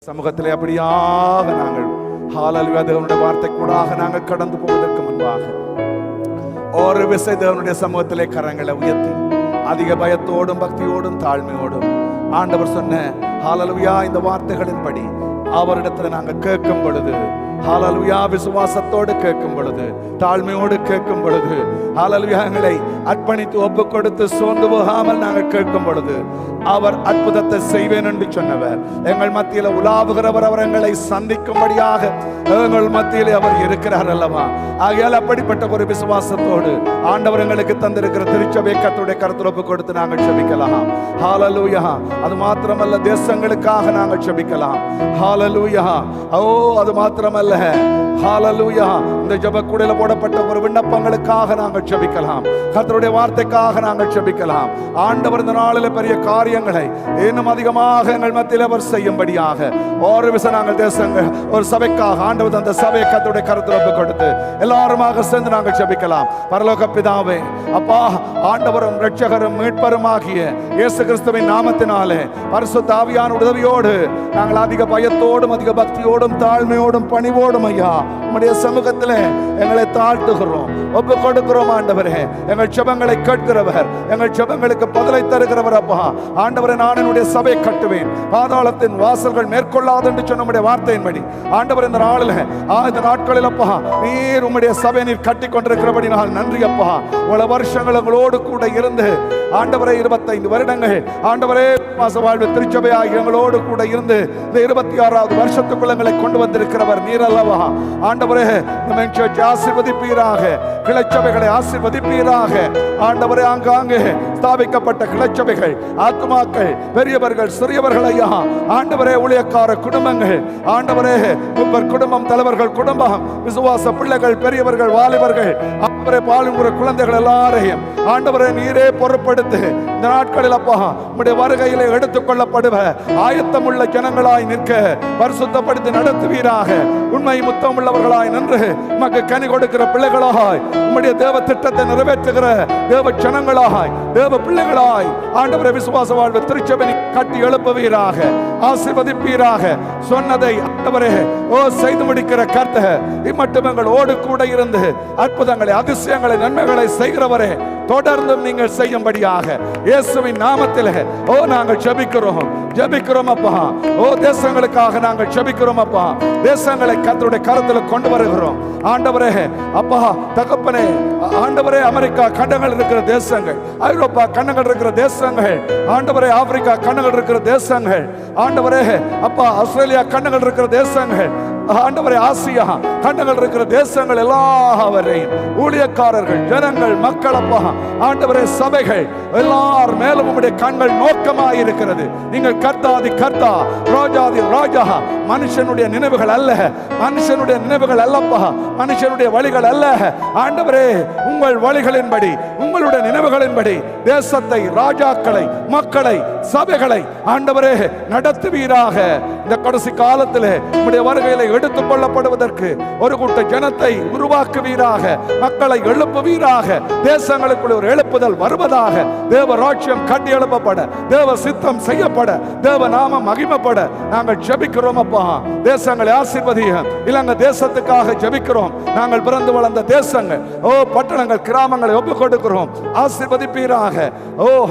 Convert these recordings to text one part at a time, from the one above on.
சமூகத்திலே அப்படியாக நாங்கள் ஹல்லேலூயா தேவனுடைய வார்த்தை கூடாக நாங்கள் கடந்து போவதற்கு முன்பாக ஒரு விசை தேவனுடைய சமூகத்திலே கரங்களை உயர்த்தி அதிக பயத்தோடும் பக்தியோடும் தாழ்மையோடும் ஆண்டவர் சொன்ன ஹல்லேலூயா இந்த வார்த்தைகளின்படி அவரிடத்துல நாங்கள் கேட்கும் பொழுது, ஹல்லேலூயா விசுவாசத்தோடு கேட்கும் பொழுது, தாழ்மையோடு கேட்கும் பொழுது, ஹல்லேலூயா எங்களை அர்ப்பணித்து ஒப்பு கொடுத்து சோர்ந்து போகாமல் நாங்கள் கேட்கும் பொழுது அவர் அற்புதத்தை செய்வேன் என்று சொன்னவர். எங்கள் மத்தியில் உலாவுகிறவர், அவர் எங்களை சந்திக்கும்படியாக எங்கள் மத்தியிலே அவர் இருக்கிறார் அல்லவா? ஆகையால் அப்படிப்பட்ட ஒரு விசுவாசத்தோடு ஆண்டவர் எங்களுக்கு தந்திருக்கிற திருச்சபை கர்த்தருடைய கரத்தில் ஒப்பு கொடுத்து நாங்கள் ஜெபிக்கலாம். ஹல்லேலூயா. அது மாத்திரமல்ல, தேசங்களுக்காக நாங்கள் ஜெபிக்கலாம். ஹல்லேலூயா. ஓ அது மாத்திரமல்ல, ஹல்லேலூயா, இந்த ஜெபக்கூடையில போடப்பட்ட ஒரு விண்ணப்பங்களுக்காக நாங்கள் ஜெபிக்கலாம். கர்த்தருடைய வார்த்தைக்காக நாங்கள் ஜெபிக்கலாம். ஆண்டவர் இந்த நாளில் பெரிய காரியங்களை இன்னும் அதிகமாக எங்கள் மத்தியில் அவர் செய்யும்படியாக ஒரு விஷயம் நாங்கள் தேசங்கள் ஒரு சபைக்காக ஆண்டவர் அந்த சபையை கர்த்தருடைய கரத்தில் ஒப்பு கொடுத்து எல்லாருமாக சேர்ந்து நாங்கள் ஜெபிக்கலாம். பரலோக பிதாவே, அப்பா, ஆண்டவரும் இரட்சகரும் மீட்பருமாகிய இயேசு கிறிஸ்துவின் நாமத்தினாலே பரிசுத்த ஆவியான உதவியோடு நாங்கள் அதிக பயத்தோடும் அதிக பக்தியோடும் தாழ்மையோடும் பணிவோடும் ஐயா உம்முடைய சமூகத்திலே எங்களை தாழ்த்துகிறோம், ஒப்பு கொடுக்கிறோம். ஆண்டவரே, எங்கள் ஜெபங்களை கேட்கிறவர், எங்கள் ஜெபங்களுக்கு பதிலை தருகிறவர். அப்பா ஆண்டவரே, நான் என்னுடைய சபை கட்டுவேன், பாதாளத்தின் வாசல்கள் மேற்கொள்ளாது என்று சொன்ன உம்முடைய வார்த்தையின்படி ஆண்டவர் இந்த நாளில் இந்த நாட்களில் அப்பா நீர் உம்முடைய சபை நீர் கட்டி கொண்டிருக்கிறபடி நான் நன்றி அப்பா. பல வருஷங்கள் எங்களோடு கூட இருந்து ஆண்டவரே 25 வருடங்கள் ஆண்டவரே மாச வாழ்வு திருச்சபையாகி எங்களோடு கூட இருந்து இந்த 26வது வருஷத்துக்குள்ள எங்களை கொண்டு வந்திருக்கிறவர் நீர் அல்லவா? ஆண்டவரே, ஆசீர்வதிப்பீராக, கிளைச்சபைகளை ஆசீர்வதிப்பீராக. ஆண்டவரே, ஆங்காங்கே ஸ்தாபிக்கப்பட்ட கிளைச்சபைகள், ஆத்துமாக்கள், பெரியவர்கள், சிறியவர்கள் ஐயா, ஆண்டவரே, ஊழியக்கார குடும்பங்கள், ஆண்டவரே, முப்பர் குடும்பம், தலைவர்கள் குடும்பம், விசுவாச பிள்ளைகள், பெரியவர்கள், வாலிபர்கள், ஆண்டவரே, பாலுங்குற குழந்தைகள் எல்லாரையும் ஆண்டவரே நீரே பொறுப்படுத்து இந்த நாட்களில் அப்பா உம்முடைய வருகையிலே எடுத்துக் கொள்ளப்படுவ ஆயத்தமுள்ள ஜனங்களாய் நிற்க பரிசுத்தப்படுத்தி நடத்துவீராக. உண்மை முத்தம் உள்ளவர்களாய் நின்று உமக்கு கனி கொடுக்கிற பிள்ளைகளாய் உம்முடைய தேவ திட்டத்தை நிறைவேற்றுகிற தேவ ஜனங்களாய் தேவ பிள்ளைகளாய் ஆண்டவரே விசுவாச வாழ்வு திருச்சபை கட்டி எழுப்புவீராக, ஆசீர்வதிப்பீராக. சொன்னதை ஆண்டவரே செய்து முடிக்கிற கர்த்தர் இம்மட்டும் எங்களோடு கூட இருந்து அற்புதங்களை, அதிசயங்களை, நன்மைகளை செய்கிறவரே தொடர்ந்தும் நீங்கள் செய்யும்படியாக இயேசுவின் நாமத்தில் நாங்கள் ஜெபிக்கிறோம் அப்பா. தேசங்களுக்காக நாங்கள் ஜெபிக்கிறோம் அப்பா. தேசங்களை கர்த்தருடைய கரத்தில் கொண்டு வருகிறோம் ஆண்டவரே. அப்பா தகப்பனே, ஆண்டவரே, அமெரிக்கா கண்டங்கள் இருக்கிற தேசங்கள், ஐரோப்பா கண்டங்கள் இருக்கிற தேசங்கள், ஆண்டவரே, ஆப்பிரிக்கா கண்டங்கள் இருக்கிற தேசங்கள், ஆண்டவரே அப்பா, ஆஸ்திரேலியா கண்டங்கள் இருக்கிற தேசங்கள், ஆண்டவரே, ஆசியா கண்டங்கள் இருக்கிற தேசங்கள் எல்லாவரையும் ஊழியக்காரர்கள், ஜனங்கள், மக்கள் அப்பா, ஆண்டவரே, சபைகள் எல்லார் மேலும் உம்முடைய கண்கள் நோக்கமாக இருக்கிறது. நீங்கள் கர்த்தாதி கர்த்தா, ராஜாதி ராஜா. மனுஷனுடைய நினைவுகள் அல்ல, மனுஷனுடைய நினைவுகள் அல்லப்பா, மனுஷனுடைய வழிகள் அல்ல. ஆண்டவரே, உங்கள் வழிகளின்படி, உங்களுடைய நினைவுகளின்படி தேசத்தை, ராஜாக்களை, மக்களை, சபைகளை ஆண்டவரே நடத்துவீராக. இந்த கடைசி காலத்திலே உம்முடைய வருகையிலே எடுத்துக் கொள்ளப்படுவதற்கு ஒரு கூட்ட ஜனத்தை உருவாக்குவீராக, மக்களை எழுப்புவீராக. தேசங்களுக்குள்ள ஒரு எழுப்புதல் வருவதாக. தேவ ராஜ்யம் கட்டி எழுப்பப்பட, தேவ சித்தம் செய்யப்பட, தேவ நாமம் மகிமைப்பட நாங்கள் ஜெபிக்கிறோம் அப்பா. தேசங்களை ஆசீர்வதியும். இலங்கை தேசத்துக்காக ஜெபிக்கிறோம். நாங்கள் பிறந்து வளர்ந்த தேசங்கள், பட்டணங்கள், கிராமங்களை ஒப்புக் கொடுக்கிறோம். ஆசீர்வதிப்பீராக.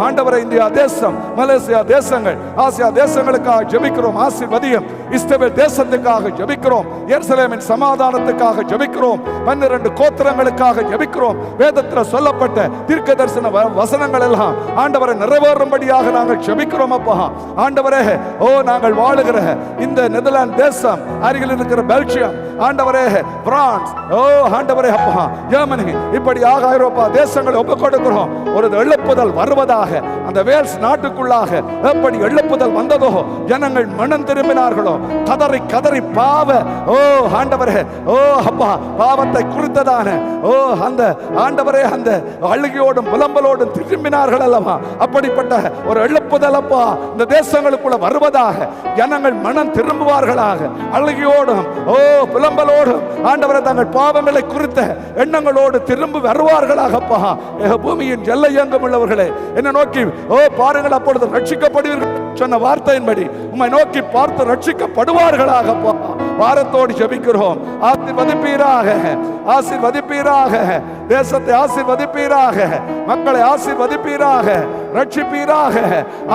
ஆண்டவரே, இந்தியா தேசம், மலேசியா தேசங்கள், ஆசியா தேசங்களுக்காக ஜெபிக்கிறோம். ஆசீர்வதியும். இஸ்ரவேல் தேசத்துக்காக ஜெபிக்கிறோம். எருசலேமின் சமாதானத்துக்காக ஜெபிக்கிறோம். 12 கோத்திரங்களுக்காக ஜெபிக்கிறோம். வேதத்தில் சொல்லப்பட்ட தீர்க்க தரிசன வசனங்கள் எல்லாம் ஆண்டவரை நிறைவேறும்படியாக நாங்கள் ஜெபிக்கிறோம் அப்பா. ஆண்டவரே, நாங்கள் வாழுகிற இந்த நெதர்லாந்து தேசம், அருகில் இருக்கிற பெல்ஜியம், ஆண்டவரே, பிரான்ஸ், ஆண்டவரே அப்பா, ஜெர்மனி, இப்படியாக ஐரோப்பா தேசங்களை ஒப்புக் கொடுக்கிறோம். ஒரு எழுப்புதல் வருவதாக. அந்த வேல்ஸ் நாட்டுக்குள்ளாக எப்படி எழுப்புதல் வந்ததோ, ஜனங்கள் மனம் திரும்பினார்களோ, கதறி கதறி பாவ ஆண்டவரே அப்பா பாவத்தை குறித்ததான அந்த ஆண்டவரே அந்த அழுகையோடும் புலம்பலோடும் திரும்பினார்கள் அல்லவா? அப்படிப்பட்ட ஒரு எழுப்புதல் அப்பா இந்த தேசங்களுக்குள்ள வருவதாக. ஜனங்கள் மனம் திரும்புவார்களாக. அழுகையோடும் புலம்பலோடும் ஆண்டவரை தங்கள் பாவங்களை குறித்த எண்ணங்களோடு திரும்பி வருவார்களாக. அப்பா பூமியின் எல்லை எங்கும் உள்ளவர்களே என்ன நோக்கி பாருங்கள், அப்பொழுது ரட்சிக்கப்படுவீர்கள் சொன்ன வார்த்தையின்படி உம்மை நோக்கி பார்த்து ரட்சிக்க ஆசீர்வதிக்கப்படுவார்களாக. வாரத்தோடு ஜெபிக்கிறோம். ஆசீர்வதிப்பீராக, ஆசீர்வதிப்பீராக, தேசத்தை ஆசீர்வதிப்பீராக, மக்களை ஆசீர்வதிப்பீராக, ரட்சிப்பீராக.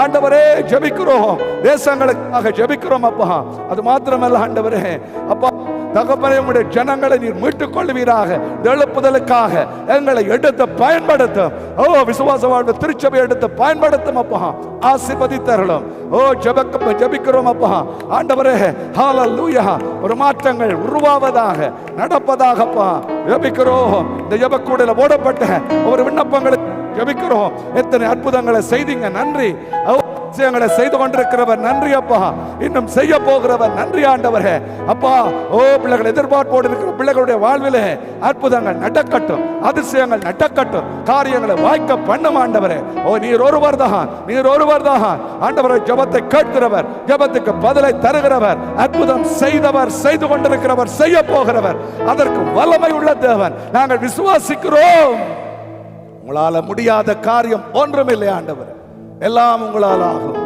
ஆண்டவரே ஜெபிக்கிறோம், தேசங்களுக்காக ஜெபிக்கிறோம் அப்பா. அது மாத்திரமல்ல ஆண்டவரே, அப்பா தகப்பனே, உம்முடைய ஜனங்களை நீர் மீட்டுக் கொள்வீராக. எழுப்புதலுக்காக எங்களை எடுத்து பயன்படுத்தும். ஓ விசுவாச வாழ்வு திருச்சபை எடுத்து பயன்படுத்தும் அப்பா. ஆசீர்வதித்தருளும். ஓ ஜெபிக்கிறோம் அப்பா. ஆண்டவரே ஹல்லேலூயா. ஒரு மாற்றங்கள் உருவாவதாக, நடப்பதாகப்பா ஜெபிக்கிறோம். இந்த ஜெபக்கூடையில ஓடப்பட்ட ஒரு விண்ணப்பங்களை ஜெபிக்கிறோம். எத்தனை அற்புதங்களை செய்தீங்க, நன்றி. அதிசயங்களை செய்து கொண்டிருக்கிறவர் நன்றி அப்பா. இன்னும் செய்ய போகிறவர் நன்றி ஆண்டவரே. அப்பா ஓ பிள்ளைகள் எதிர்பார்ப்போடு இருக்கிற பிள்ளைகளுடைய வாழ்விலே அற்புதங்கள் நடக்கட்டும், அதிசயங்கள் நடக்கட்டும், காரியங்களை வாய்க்க பண்ணும் ஆண்டவரே. ஓ நீர் ஒருவர் தான், நீர் ஒருவர் தான் ஆண்டவரே. ஜெபத்தை கேட்கிறவர், ஜெபத்துக்கு பதிலை தருகிறவர், அற்புதம் செய்தவர், செய்து கொண்டிருக்கிறவர், செய்ய போகிறவர், அதற்கு வல்லமை உள்ள தேவன். நாங்கள் விசுவாசிக்கிறோம். உங்களால முடியாத காரியம் ஒன்றுமில்லை ஆண்டவர், எல்லாம் உங்களால் ஆகும்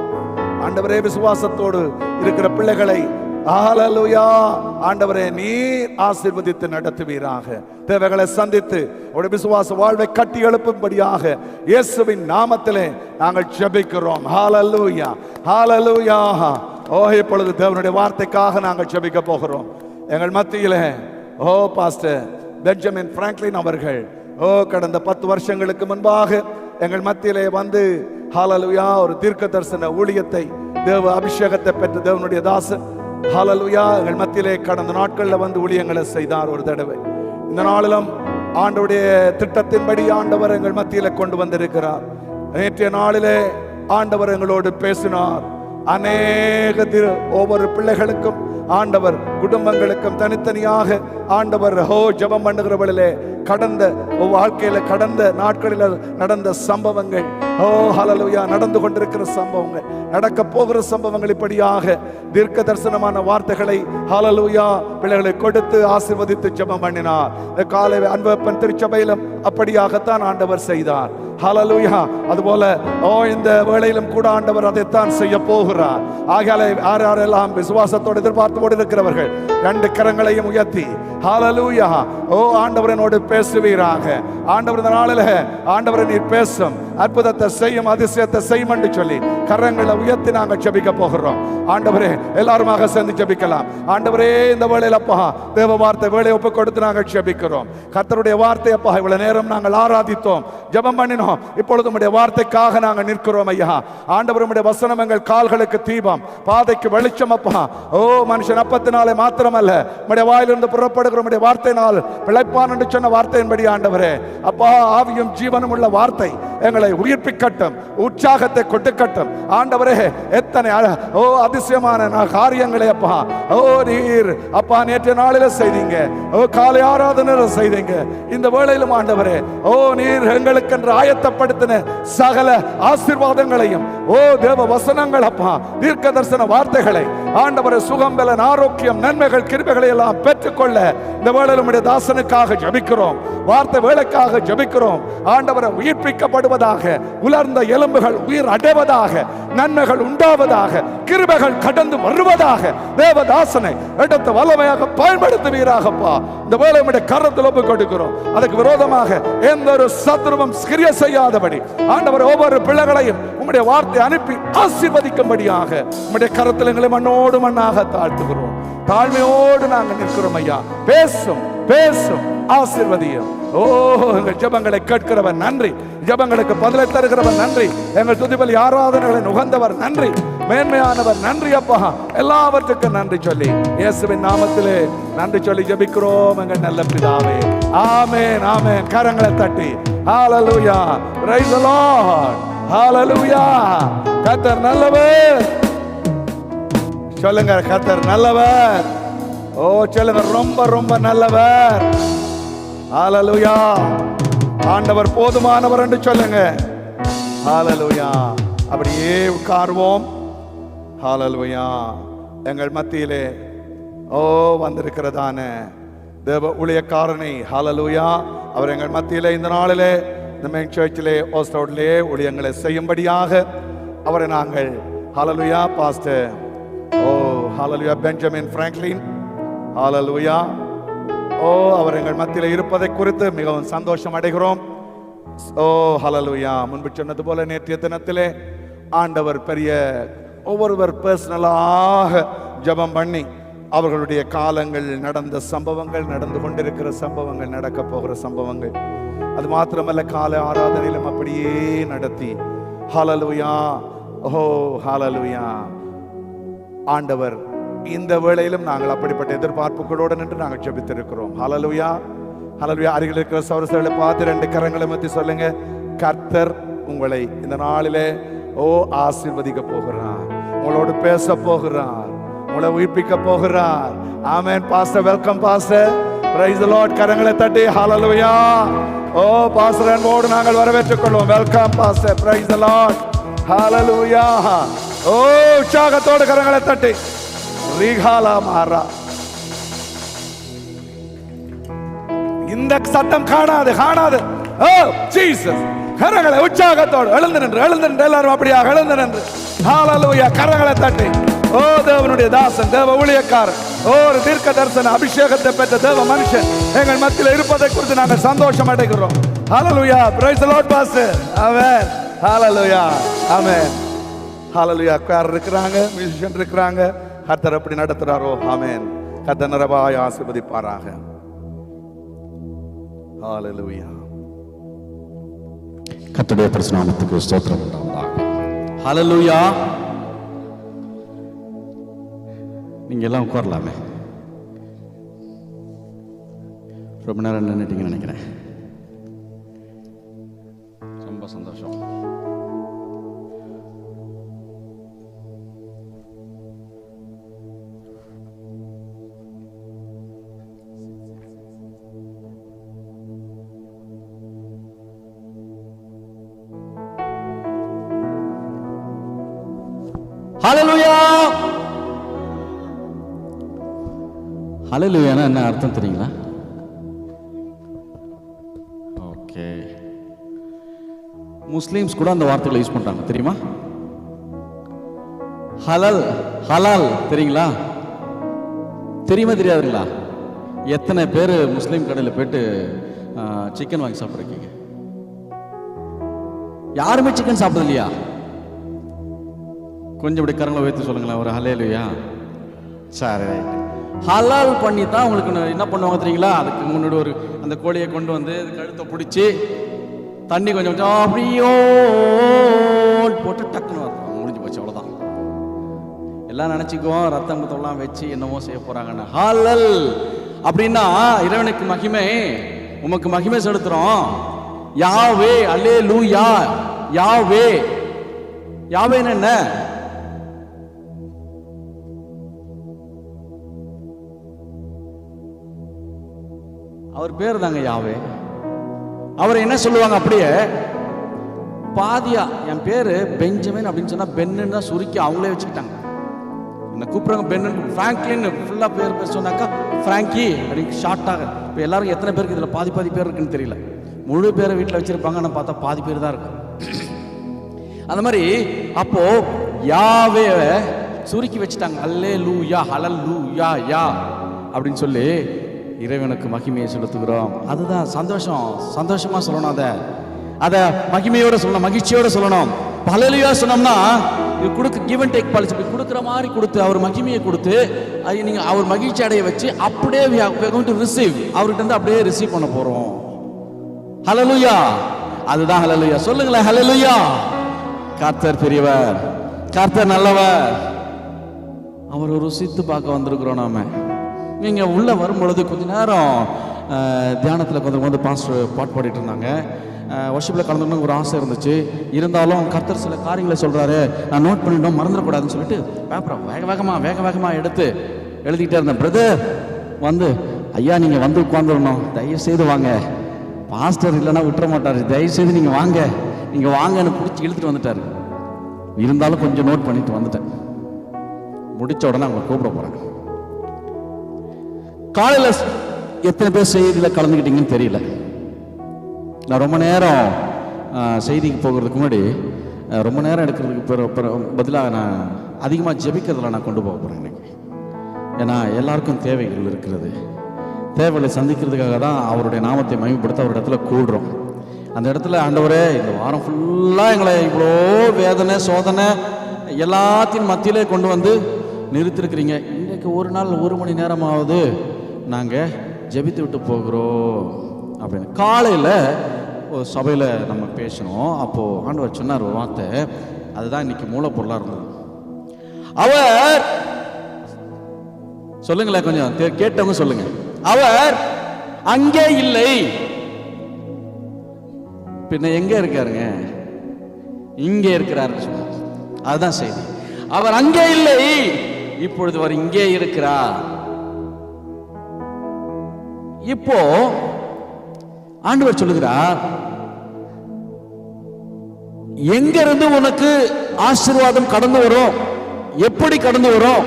ஆண்டவரே. விசுவாசத்தோடு இருக்கிற பிள்ளைகளை ஹல்லேலூயா ஆண்டவரே நீர் ஆசீர்வதித்து நடத்துவீராக. தேவைகளை சந்தித்து உடைய விசுவாச வாழ்வை கட்டி எழுப்பும்படியாக இயேசுவின் நாமத்திலே நாங்கள் ஜெபிக்கிறோம். ஹல்லேலூயா, ஹல்லேலூயா. ஓ இப்பொழுது தேவனுடைய வார்த்தைக்காக நாங்கள் ஜெபிக்க போகிறோம். எங்கள் மத்தியிலே ஓ பாஸ்டர் பெஞ்சமின் பிராங்க்லின் அவர்கள் கடந்த 10 வருஷங்களுக்கு முன்பாக எங்கள் மத்தியிலே வந்து ஹல்லேலூயா ஒரு தீர்க்க தரிசன ஊழியத்தை, தேவ அபிஷேகத்தை பெற்ற தேவனுடைய தாசன் ஹல்லேலூயா எங்கள் மத்தியிலே கடந்த நாட்களில் வந்து ஊழியங்களை செய்தார். ஒரு தடவை இந்த நாளிலும் ஆண்டவருடைய திட்டத்தின்படி ஆண்டவர் எங்கள் மத்தியிலே கொண்டு வந்திருக்கிறார். நேற்றைய நாளிலே ஆண்டவர் எங்களோடு பேசினார். அநேக ஒவ்வொரு பிள்ளைகளுக்கும் ஆண்டவர், குடும்பங்களுக்கும் தனித்தனியாக ஆண்டவர் ஜெபம் பண்ணுகிறவர்களே கடந்த வாழ்க்கையில கடந்த நாட்களில் நடந்த சம்பவங்கள், ஹல்லேலூயா நடந்து கொண்டிருக்கிற சம்பவங்கள், நடக்க போகிற சம்பவங்கள், இப்படியாக தீர்க்க தரிசனமான வார்த்தைகளை ஹல்லேலூயா பிள்ளைகளை கொடுத்து ஆசீர்வதித்து ஜெபம் பண்ணினார். காலை அன்பப்பன் திருச்சபையிலும் அப்படியாகத்தான் ஆண்டவர் செய்தார். ஹல்லேலூயா. அதுபோல இந்த வேளையிலும் கூட ஆண்டவர் அதைத்தான் செய்ய போகிறார். ஆகையால யாரெல்லாம் விசுவாசத்தோடு எதிர்பார்த்து இருக்கிறவர்கள் 2 கரங்களையும் உயர்த்தி ஹல்லேலூயா ஆண்டவர் என்னோடு பேசுவீராக. ஆண்டவர் இந்த நாளில் ஆண்டவரை நீர் பேசும், அற்புதத்தை செய்யும், அதிசயத்தை செய்யும் என்று சொல்லி கரங்களை உயர்த்தி நாங்கள் ஜெபிக்க போகிறோம். ஆண்டவரே எல்லாருமாக சேர்ந்து ஜெபிக்கலாம். ஆண்டவரே இந்த வேளையில் அப்பா தேவ வார்த்தை வேளையை ஒப்பு கொடுத்து நாங்கள் ஜெபிக்கிறோம். கர்த்தருடைய வார்த்தை அப்பா இவ்வளவு நேரம் நாங்கள் ஆராதித்தோம், ஜெபம் பண்ணினோம். இப்பொழுது உம்முடைய வார்த்தைக்காக நாங்கள் நிற்கிறோம் ஐயா. ஆண்டவர் உம்முடைய வசனம் எங்கள் கால்களுக்கு தீபம், பாதைக்கு வெளிச்சம் அப்பா. மனுஷன் அப்பத்தினாலே மாத்திரமல்ல உம்முடைய வாயிலிருந்து புறப்படுகிற உம்முடைய வார்த்தையினால் பிழைப்பான் என்று சொன்ன வார்த்தையின்படி ஆண்டவரே அப்பா ஆவியும் ஜீவனும் உள்ள வார்த்தை எங்களை உயிர்ப்பிக்கட்டும், உற்சாகத்தை கொடுக்கட்டும். ஆண்டவரே எத்தனை அதிசயமான காரியங்களை அப்பா நீர் அப்பா நேற்று நாளில செய்தீங்க, காலை ஆராதனையில செய்தீங்க. இந்த வேளையிலும் ஆண்டவரே நீர் எங்களுக்கென்று ஆயத்தப்படுத்தின சகல ஆசீர்வாதங்களையும் தேவ வசனங்கள் அப்பா தீர்க்க தரிசன வார்த்தைகளை ஆண்டவரே சுகம் பலன் ஆரோக்கியம் நன்மைகள் கிருபைகளை எல்லாம் பெற்றுக்கொள்ள இந்த வேளையில் உம்முடைய தாசனுக்காக ஜெபிக்கிறோம். வார்த்தை வேளைக்காக ஜெபிக்கிறோம். ஆண்டவரை உயிர்ப்பிக்கப்படுவதாக, உலர்ந்த எலும்புகள் உயிர் அடைவதாக, நன்மைகள் உண்டாவதாக, கிருபைகள் கடந்து வருவதாக தேவதாசனை எடுத்து வல்லமையாக பயன்படுத்துவீராகப்பா. இந்த வேளை உம்முடைய கரத்தில் ஒப்பு கொடுக்கிறோம். அதுக்கு விரோதமாக எந்த ஒரு சத்துருவும் கிரியை செய்யாதபடி ஆண்டவர் ஒவ்வொரு பிள்ளைகளையும் உம்முடைய வார்த்தை அனுப்பி ஆசீர்வதிக்கும்படியாக உம்முடைய கரத்தில் எங்களை மண்ணோடு மண்ணாக தாழ்த்துகிறோம். தாழ்மையோடு நாங்கள் நிற்கிறோம் ஐயா. பேசும் பேசும் ஆசீர்வதியும். எங்கள் ஜெபங்களை கேட்கிறவர் நன்றி, ஜெபங்களுக்கு பதிலை தருகிறவர் நன்றி, எங்கள் துதிபலி ஆராதனைகளை நுகர்ந்தவர் நன்றி, மேன்மையானவர் நன்றி அப்பா. எல்லாவற்றுக்கும் நன்றி சொல்லி இயேசுவின் நாமத்திலே நன்றி சொல்லி ஜெபிக்கிறோம் எங்கள் நல்ல பிதாவே. ஆமென் ஆமென். கரங்களை தட்டி ஹல்லேலூயா, பிரைஸ் தி லார்ட், ஹல்லேலூயா. கர்த்தர் நல்லவர் சொல்லுங்க, கர்த்தர் நல்லவர். சொல்லுங்க, ரொம்ப ரொம்ப நல்லவர். ஹல்லேலூயா. ஆண்டவர் போதுமானவர் என்று சொல்லுங்க. ஹல்லேலூயா. அப்படியே உட்கார்வோம். ஹல்லேலூயா. எங்கள் மத்தியிலே வந்திருக்கிறதான தேவ ஊழியக்காரனை ஹல்லேலூயா அவர் எங்கள் மத்தியிலே இந்த நாளிலே இந்த மெயின் சர்ச்சிலே ஓஸ்டோட்லே ஊழியங்களை செய்யும்படியாக அவரை நாங்கள் ஹல்லேலூயா பாஸ்டர் ஹalleluya. பெஞ்சமின் பிராங்க்லின், ஹalleluya. ஓ, அவர் எங்கள் மத்தியில் இருப்பதை குறித்து மிகவும் சந்தோஷம் அடைகிறோம். ஓ ஹalleluya. முன்பு சொன்னது போல நேற்றைய தினத்திலே ஆண்டவர் பெரிய ஒவ்வொருவர் பர்சனலாக ஜெபம் பண்ணி அவர்களுடைய காலங்கள் நடந்த சம்பவங்கள், நடந்து கொண்டிருக்கிற சம்பவங்கள், நடக்க போகிற சம்பவங்கள், அது மாத்திரமல்ல கால ஆராதனையிலும் அப்படியே நடத்தி ஹalleluya. ஓ ஹalleluya. ஆண்டவர் இந்த வேளையிலும் நாங்கள் அப்படிப்பட்ட எதிர்பார்ப்புகளோடு நின்று நாங்கள் ஜெபித்திருக்கிறோம். ஹalleluya. ஹalleluya. அருகில் இருக்கிற சகோதரர்களை பார்த்து 2 கரங்களை மத்தி சொல்லுங்க, கர்த்தர் உங்களை இந்த நாளிலே ஆசீர்வதிக்க போகிறார், உங்களோடு பேச போகிறார், உங்களை உயிர்ப்பிக்க போகிறார். Amen. Pastor, welcome pastor. Praise the lord. கரங்களை தட்டி ஹalleluya. ஓ பாஸ்டர் அன்போடு நாங்கள் வரவேற்றுக் கொள்வோம். Welcome pastor. Praise the lord. ஹalleluya. ஓ உற்சாகத்தோடு கரங்களை தட்டி ரிகாலா மாரா. இந்த சத்தம் காணாது. Oh Jesus. கரங்களை உற்சாகத்தோடு எழுந்து நின்று எல்லாரும் அப்படியாக எழுந்து நின்று ஹalleluya. கரங்களை தட்டி ஓ தேவனுடைய தாசன், தேவ ஊழியக்காரன், ஒரு தீர்க்க தரிசன அபிஷேகத்தை பெற்ற தேவ மனுஷன் எங்கள் மத்தியில் இருப்பதை குறித்து நாங்கள் சந்தோஷம் அடைகிறோம். ஹalleluya. Praise the lord pastor. Amen. ஹalleluya. ஆமென். ஹalleluya. கார் இருக்கிறாங்க, மியூசிஷியன் இருக்கிறாங்க. கர்த்தர் எப்படி நடத்துறாரோ ஆமென். கர்த்தர் நிறைவாய் ஆசீர்வதிப்பாராக. ஹalleluya. கர்த்தருடைய பரிசுத்த நாமத்துக்கு ஸ்தோத்திரம் உண்டாவதாக. ஹalleluya. நீங்க எல்லாம் உட்காரலாமே. ரொம்ப நேரம் நின்னுட்டீங்கன்னு நினைக்கிறேன். ரொம்ப சந்தோஷம். ஹalleluya. ஹalleluya என்ன அர்த்தம் தெரியுங்களா? ஓகே, முஸ்லிம்ஸ் கூட அந்த வார்த்தைகளை யூஸ் பண்றாங்க தெரியுமா? ஹலல், ஹலால் தெரியுங்களா? தெரியுமா தெரியாதுங்களா? எத்தனை பேர் முஸ்லீம் கடையில் போயிட்டு சிக்கன் வாங்கி சாப்பிட்ருக்கீங்க? யாருமே சிக்கன் சாப்பிட்றது இல்லையா? கொஞ்சம் இப்படி கரங்களை வைத்து சொல்லுங்களேன் ஒரு ஹல்லேலூயா. சரி, ரைட். ஹலால் பண்ணி தான் உங்களுக்கு என்ன பண்ணுவாங்க தெரியுங்களா? அதுக்கு முன்னாடி ஒரு அந்த கோழியை கொண்டு வந்து கழுத்தை பிடிச்சி தண்ணி கொஞ்சம் கொஞ்சம் அப்படியோ போட்டு டக்குன்னு வரணும், முடிஞ்சு போச்சு, அவ்வளோதான். எல்லாம் நினச்சிக்குவோம் ரத்தம் குத்தம்லாம் வச்சு என்னமோ செய்ய போகிறாங்கன்னு. ஹலால் அப்படின்னா இறைவனுக்கு மகிமை, உமக்கு மகிமை செலுத்துறோம். யாவே அல்லேலூயா. யாவே, யாவேன்னு என்ன? அவர் பேர் தாங்க யாவே. அவர் என்ன சொல்லுவாங்க அப்படியே பாதியா, என் பேரு பெஞ்சமின் அப்படின்னு சொன்னா பென்னு தான் சுருக்கி அவங்களே வச்சுக்கிட்டாங்க. என்ன கூப்பிடுறாங்க பென்னு, பிராங்க்லின் ஃபுல்லா பேர் சொன்னாக்கா பிராங்கி அப்படின்னு ஷார்ட்டாக. இப்போ எல்லாரும் எத்தனை பேருக்கு இதில் பாதி பேர் இருக்குன்னு தெரியல. முழு பேரை வீட்டில் வச்சிருப்பாங்க, நான் பார்த்தா பாதி பேர் தான் இருக்கு. அந்த மாதிரி அப்போ யாவே சுருக்கி வச்சுட்டாங்க. அல்லேலூயா, ஹல்லேலூயா யா அப்படின்னு சொல்லி இறைவனுக்கு மகிமையை செலுத்துகிறோம். அதுதான் சந்தோஷம். சந்தோஷமா சொல்லணும், அதை மகிமையோட சொல்லணும், மகிழ்ச்சியோட சொல்லணும். ஹல்லேலூயா சொன்னோம்னா இது கொடுக்க கிவ் அண்ட் டேக் பாலிசி, கொடுக்குற மாதிரி கொடுத்து அவர் மகிமையை கொடுத்து அது நீங்க அவர் மகிழ்ச்சி அடைய வச்சு அப்படியே we are going to receive, அவர்கிட்ட இருந்து அப்படியே ரிசீவ் பண்ண போறோம். ஹல்லேலூயா. அதுதான் ஹல்லேலூயா. சொல்லுங்களேன் ஹல்லேலூயா. கர்த்தர் பெரியவர், கர்த்தர் நல்லவர், அவர் ருசித்து பார்க்க வந்திருக்கிறோம் நாம. நீங்க உள்ள வரும்பொழுது கொஞ்ச நேரம் தியானத்தில் கொஞ்சம் பாஸ்டர் பாட்டு பாடிட்டு இருந்தாங்க. வர்ஷிப்பில் கலந்துக்கணும் ஒரு ஆசை இருந்துச்சு. இருந்தாலும் கர்த்தர் சில காரியங்களை சொல்றாரு, நான் நோட் பண்ணிட்டோம் மறந்துடக்கூடாதுன்னு சொல்லிட்டு பேப்பரை வேக வேகமாக எடுத்து எழுதிக்கிட்டே இருந்தேன். பிரதர் வந்து, ஐயா நீங்கள் வந்து உட்காந்துடணும், தயவு செய்து வாங்க, பாஸ்டர் இல்லைன்னா விட்டுற மாட்டார், தயவு செய்து நீங்கள் வாங்கன்னு பிடிச்சி இழுத்துட்டு வந்துட்டாரு. இருந்தாலும் கொஞ்சம் நோட் பண்ணிட்டு வந்துட்டேன். முடிச்ச உடனே அவங்க கூப்பிட போறாங்க. காலையில் எத்தனை பேர் செய்தியில் கலந்துக்கிட்டீங்கன்னு தெரியல. நான் ரொம்ப நேரம் செய்திக்கு போகிறதுக்கு முன்னாடி ரொம்ப நேரம் எடுக்கிறதுக்கு பதிலாக நான் அதிகமாக ஜெபிக்கிறதுல நான் கொண்டு போக போகிறேன் இன்னைக்கு. ஏன்னா எல்லாருக்கும் தேவைகள் இருக்கிறது. தேவைகளை சந்திக்கிறதுக்காக தான் அவருடைய நாமத்தை மகிமைப்படுத்த ஒரு இடத்துல கூடுறோம். அந்த இடத்துல ஆண்டவரே, இந்த வாரம் ஃபுல்லாக எங்களை இவ்வளோ வேதனை சோதனை எல்லாத்தையும் மத்தியிலே கொண்டு வந்து நிறுத்திருக்கிறீங்க. இன்றைக்கு ஒரு நாள் 1 மணி நேரமாவது நாங்கள் ஜெபித்து விட்டு போகிறோம் அப்படின்னு காலையில் ஒரு சபையில் நம்ம பேசணும். அப்போது ஆண்டவர் சொன்னார் ஒரு வார்த்தை, அதுதான் இன்னைக்கு மூலப்பொருளாக இருந்தது. அவர் சொல்லுங்களேன், கொஞ்சம் கேட்டவங்க சொல்லுங்க. அவர் அங்கே இல்லை, பின்ன எங்க இருக்காருங்க? இங்கே இருக்கிறார். அதுதான் செய்தி. அவர் அங்கே இல்லை, இப்பொழுது அவர் இங்கே இருக்கிறார். இப்போ ஆண்டவர் சொல்லுகிறார், எங்க இருந்து உனக்கு ஆசீர்வாதம் கடந்து வரும், எப்படி கடந்து வரும்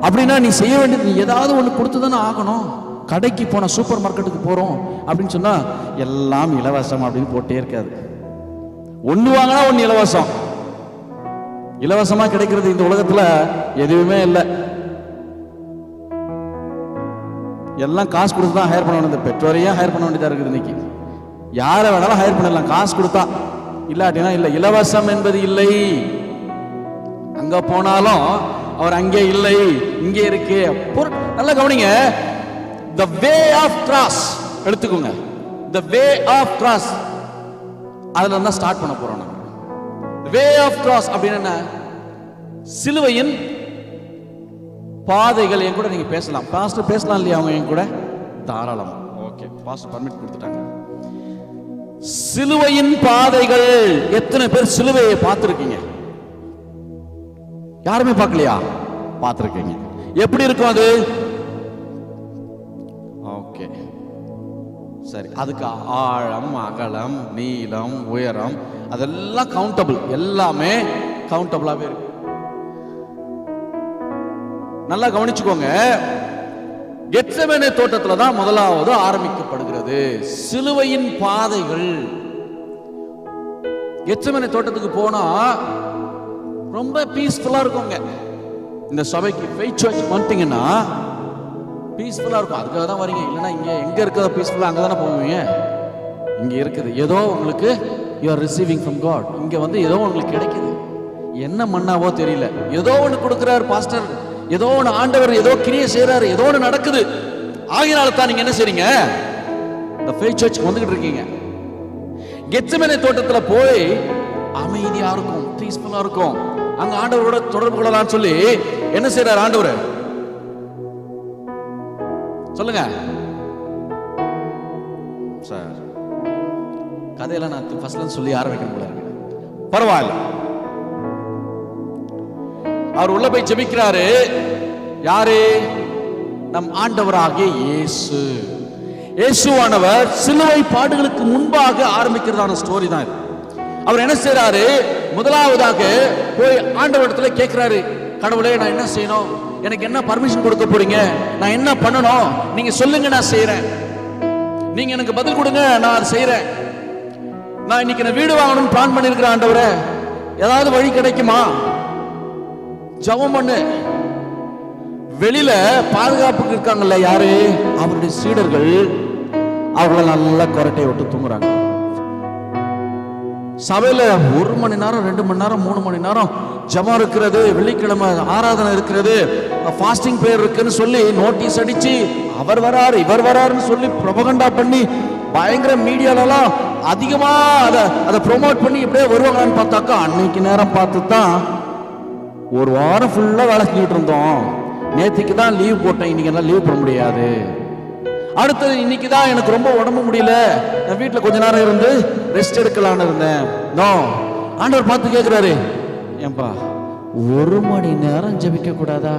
அப்படின்னா, நீ செய்ய வேண்டியது, நீ ஏதாவது ஒன்று கொடுத்து தானே ஆகணும். கடைக்கு போன சூப்பர் மார்க்கெட்டுக்கு போறோம் அப்படின்னு சொன்னா எல்லாம் இலவசம் அப்படின்னு போட்டே இருக்காது. ஒன்று வாங்கினா ஒன்று இலவசம். இலவசமா கிடைக்கிறது இந்த உலகத்துல எதுவுமே இல்லை. எல்லாம் காசு கொடுத்து தான் ஹையர் பண்ண வேண்டியது. பெற்றோரையும் ஹையர் பண்ண வேண்டியதா இருக்குது இன்னைக்கு. யாரை வேணாலும் ஹையர் பண்ணிடலாம் காசு கொடுத்தா, இல்லாட்டினா இல்லை. இலவசம் என்பது இல்லை. அங்க போனாலும் அவர் அங்கே இல்லை, இங்கே இருக்கு. நல்லா கவனிங்க. The way of cross எடுத்துக்கோங்க. The way of cross அதுல இருந்தா ஸ்டார்ட் பண்ண போறோம் நம்ம. way of cross அப்படின்னா என்ன? சிலுவையின் பாதைகள். என் கூட நீங்க பேசலாம். பாஸ்டர் பேசலாம் இல்லையா? அவங்க என் கூட தாராளம். ஓகே, பாஸ்டர் பர்மிட் கொடுத்துட்டாங்க. சிலுவையின் பாதைகள். எத்தனை பேர் சிலுவையை பார்த்திருக்கீங்க? யாருமே பார்க்கலையா? பார்த்திருக்கீங்க. எப்படி இருக்கும் அது? ஓகே, சரி. அதுக்கு ஆழம், அகலம், நீளம், உயரம் அதெல்லாம் கவுண்டபிள். எல்லாமே கவுண்டபிளாவே இருக்கு. நல்லா கவனிச்சுக்கோங்க. கெத்செமனே தோட்டத்துல தான் முதலாவது ஆரம்பிக்கப்படுகிறது சிலுவையின் பாதைகள். கெத்செமனே தோட்டத்துக்கு போனா ரொம்ப பீஸ்ஃபுல்லா இருக்குங்க. இந்த சபைக்கு ஃபெய்த் சர்ச் வந்துட்டீங்கன்னா பீஸ்ஃபுல்லா இருக்கும். அதுக்காக தான் வரீங்க. இல்லைன்னா இங்க எங்க இருக்கிற பீஸ்ஃபுல்லா அங்கே தானே போவீங்க. இங்க இருக்குது ஏதோ உங்களுக்கு, you are receiving from God. இங்க வந்து ஏதோ உங்களுக்கு கிடைக்குது. என்ன மண்ணாவோ தெரியல, ஏதோ ஒன்று கொடுக்குறாரு பாஸ்டர், ஏதோ ஒன்று ஆண்டவர் ஏதோ கிரியை செய்யறாரு, ஏதோ ஒன்று நடக்குது. ஆகினால தான் நீங்க என்ன செய்றீங்க? இந்த ஃபெய்த் சர்ச்சுக்கு வந்துகிட்டு இருக்கீங்க. கெத்செமனே தோட்டத்துல போய் அமைதியா இருக்கும், பீஸ்ஃபுல்லா இருக்கும். அங்க ஆண்டவரோட தொடர்பு கொள்ளலாம்னு சொல்லி என்ன செய்யறாரு ஆண்டவர்? சொல்லுங்க சார். கதையெல்லாம் நான் ஃபர்ஸ்ட்ல சொல்லி ஆரம்பிக்கணும் போல இருக்கு. பரவாயில்ல. அவர் உள்ள போய் ஜெபிக்கிறாரு. யாரு? நம் ஆண்டவராகிய இயேசு. இயேசுவானவர் சிலுவை பாடுகளுக்கு முன்பாக ஆரம்பிக்கிறதான ஸ்டோரி தான் இது. அவர் என்ன செய்யறாரு? முதலாவதாக போய் ஆண்டவரிடத்துல கேட்கிறாரு, கடவுளே நான் என்ன செய்யணும்? எனக்கு என்ன பர்மிஷன் கொடுக்க போறீங்க? நான் என்ன பண்ணணும்? நீங்க சொல்லுங்க, நான் செய்யறேன். நீங்க எனக்கு பதில் கொடுங்க, நான் அதை செய்யறேன். நான் இன்னைக்கு நான் வீடு வாங்கணும்னு பிளான் பண்ணிருக்கிறேன். ஆண்டவரே, ஏதாவது வழி கிடைக்குமா? ஜெபம் பண்ணு. வெளியில பாதுகாப்புக்கு இருக்காங்கல்ல யாரு? அவருடைய சீடர்கள். அவங்கள நல்லா கொரட்டை விட்டு தூங்குறாங்க. சபையில 1 மணி நேரம், 2 மணி நேரம், 3 மணி நேரம் ஜெபம் இருக்கிறது, வெள்ளிக்கிழமை ஆராதனை இருக்கிறது, ஃபாஸ்டிங் பிரேயர் இருக்குன்னு சொல்லி நோட்டீஸ் அடிச்சு அவர் வராரு இவர் வராருன்னு சொல்லி ப்ரொபகண்டா பண்ணி பயங்கர மீடியாலலாம் அதிகமா அதை ப்ரொமோட் பண்ணி இப்படியே வருவாங்கன்னு பார்த்தாக்கா, அன்னைக்கு நேரம் பார்த்து தான் ஒரு வாரம் ஃபுல்லா வேலை செஞ்சுட்டு இருந்தோம். நேற்றுக்கு தான் லீவ் போட்டேன், இன்னைக்கு எல்லாம் லீவ் போட முடியாது. அடுத்தது இன்னைக்கு தான் எனக்கு ரொம்ப உடம்பு முடியல, நான் வீட்டில் கொஞ்ச நேரம் இருந்து ரெஸ்ட் எடுக்கலான்னு இருந்தேன். நோ, ஆண்டவர் பார்த்து கேட்கிறாரு, ஏன்பா 1 மணி நேரம் ஜெபிக்க கூடாதா?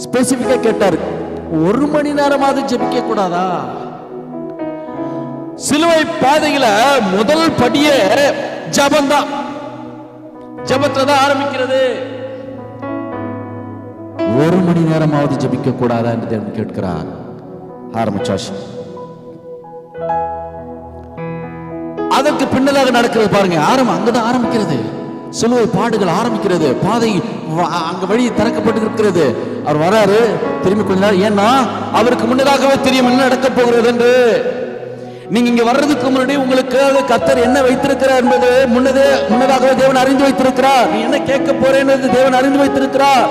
ஸ்பெசிபிக்கா கேட்டாரு, 1 மணி நேரமாவது ஜெபிக்க கூடாதா? சிலுவை பாதையில முதல் படியே ஜெபம்தான். ஜெபத்துல தான் ஆரம்பிக்கிறது. 1 மணி நேரமாவது ஜெபிக்க கூடாதா என்று தேவன் கேட்கிறார். ஆரம்பிச்சாச்சு. அதற்கு பின்னதாக நடக்கிறது பாருங்க. அங்கதான் ஆரம்பிக்கிறது. சிலுவை பாடுகள் ஆரம்பிக்கிறது. பாதை அங்க வழி திறக்கப்பட்டு இருக்கிறது. அவர் வராரு, திரும்பி கொஞ்ச நேரம், ஏன்னா அவருக்கு முன்னதாகவே தெரியும் என்ன நடக்க போகிறது என்று. நீங்க இங்க வர்றதுக்கு முன்னாடி உங்களுக்கு கர்த்தர் என்ன வைத்திருக்கிறார் என்பது முன்னதாகவே தேவன் அறிந்து வைத்திருக்கிறார். நீ என்ன கேட்க போறேன்னு தேவன் அறிந்து வைத்திருக்கிறார்.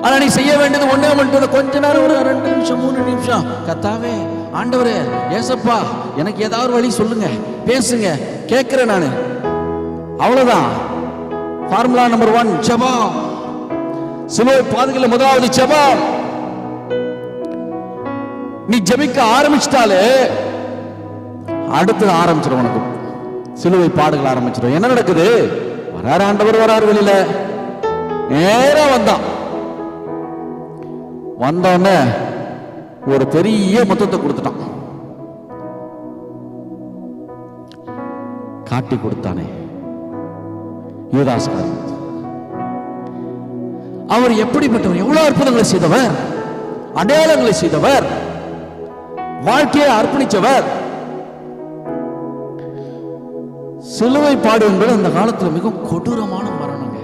ஆனா நீ செய்ய வேண்டியது ஒண்ணே மட்டும், கொஞ்ச நேரம், ஒரு 2 நிமிஷம் 3 நிமிஷம், கர்த்தாவே, ஆண்டவரே, ஏசப்பா, எனக்கு ஏதாவது வழி சொல்லுங்க, பேசுங்க, கேட்கிறேன் நானு. அவ்வளவுதான். ஃபார்முலா நம்பர் 1 ஜெபம். சிலுவை பாதையில முதலாவது ஜெபம். நீ ஜெபிக்க ஆரம்பிச்சிட்டாலே அடுத்தது ஆரம்பிச்சிடும். உனக்கு சிலுவை பாடுகள் ஆரம்பிச்சிடும். என்ன நடக்குது? வராரு ஆண்டவர், வராரு வெளியில, நேரா வந்தோடனே ஒரு பெரிய மொத்தத்தை கொடுத்துட்டான். காட்டி கொடுத்தானே யூதாஸ் காரியத். அவர் எப்படிப்பட்டவர்? எவ்வளவு அற்புதங்களை செய்தவர், அடையாளங்களை செய்தவர், வாழ்க்கையை அர்ப்பணிச்சவர். சிலுவை பாடு என்பது அந்த காலத்தில் மிகவும் கொடூரமான மரணங்க.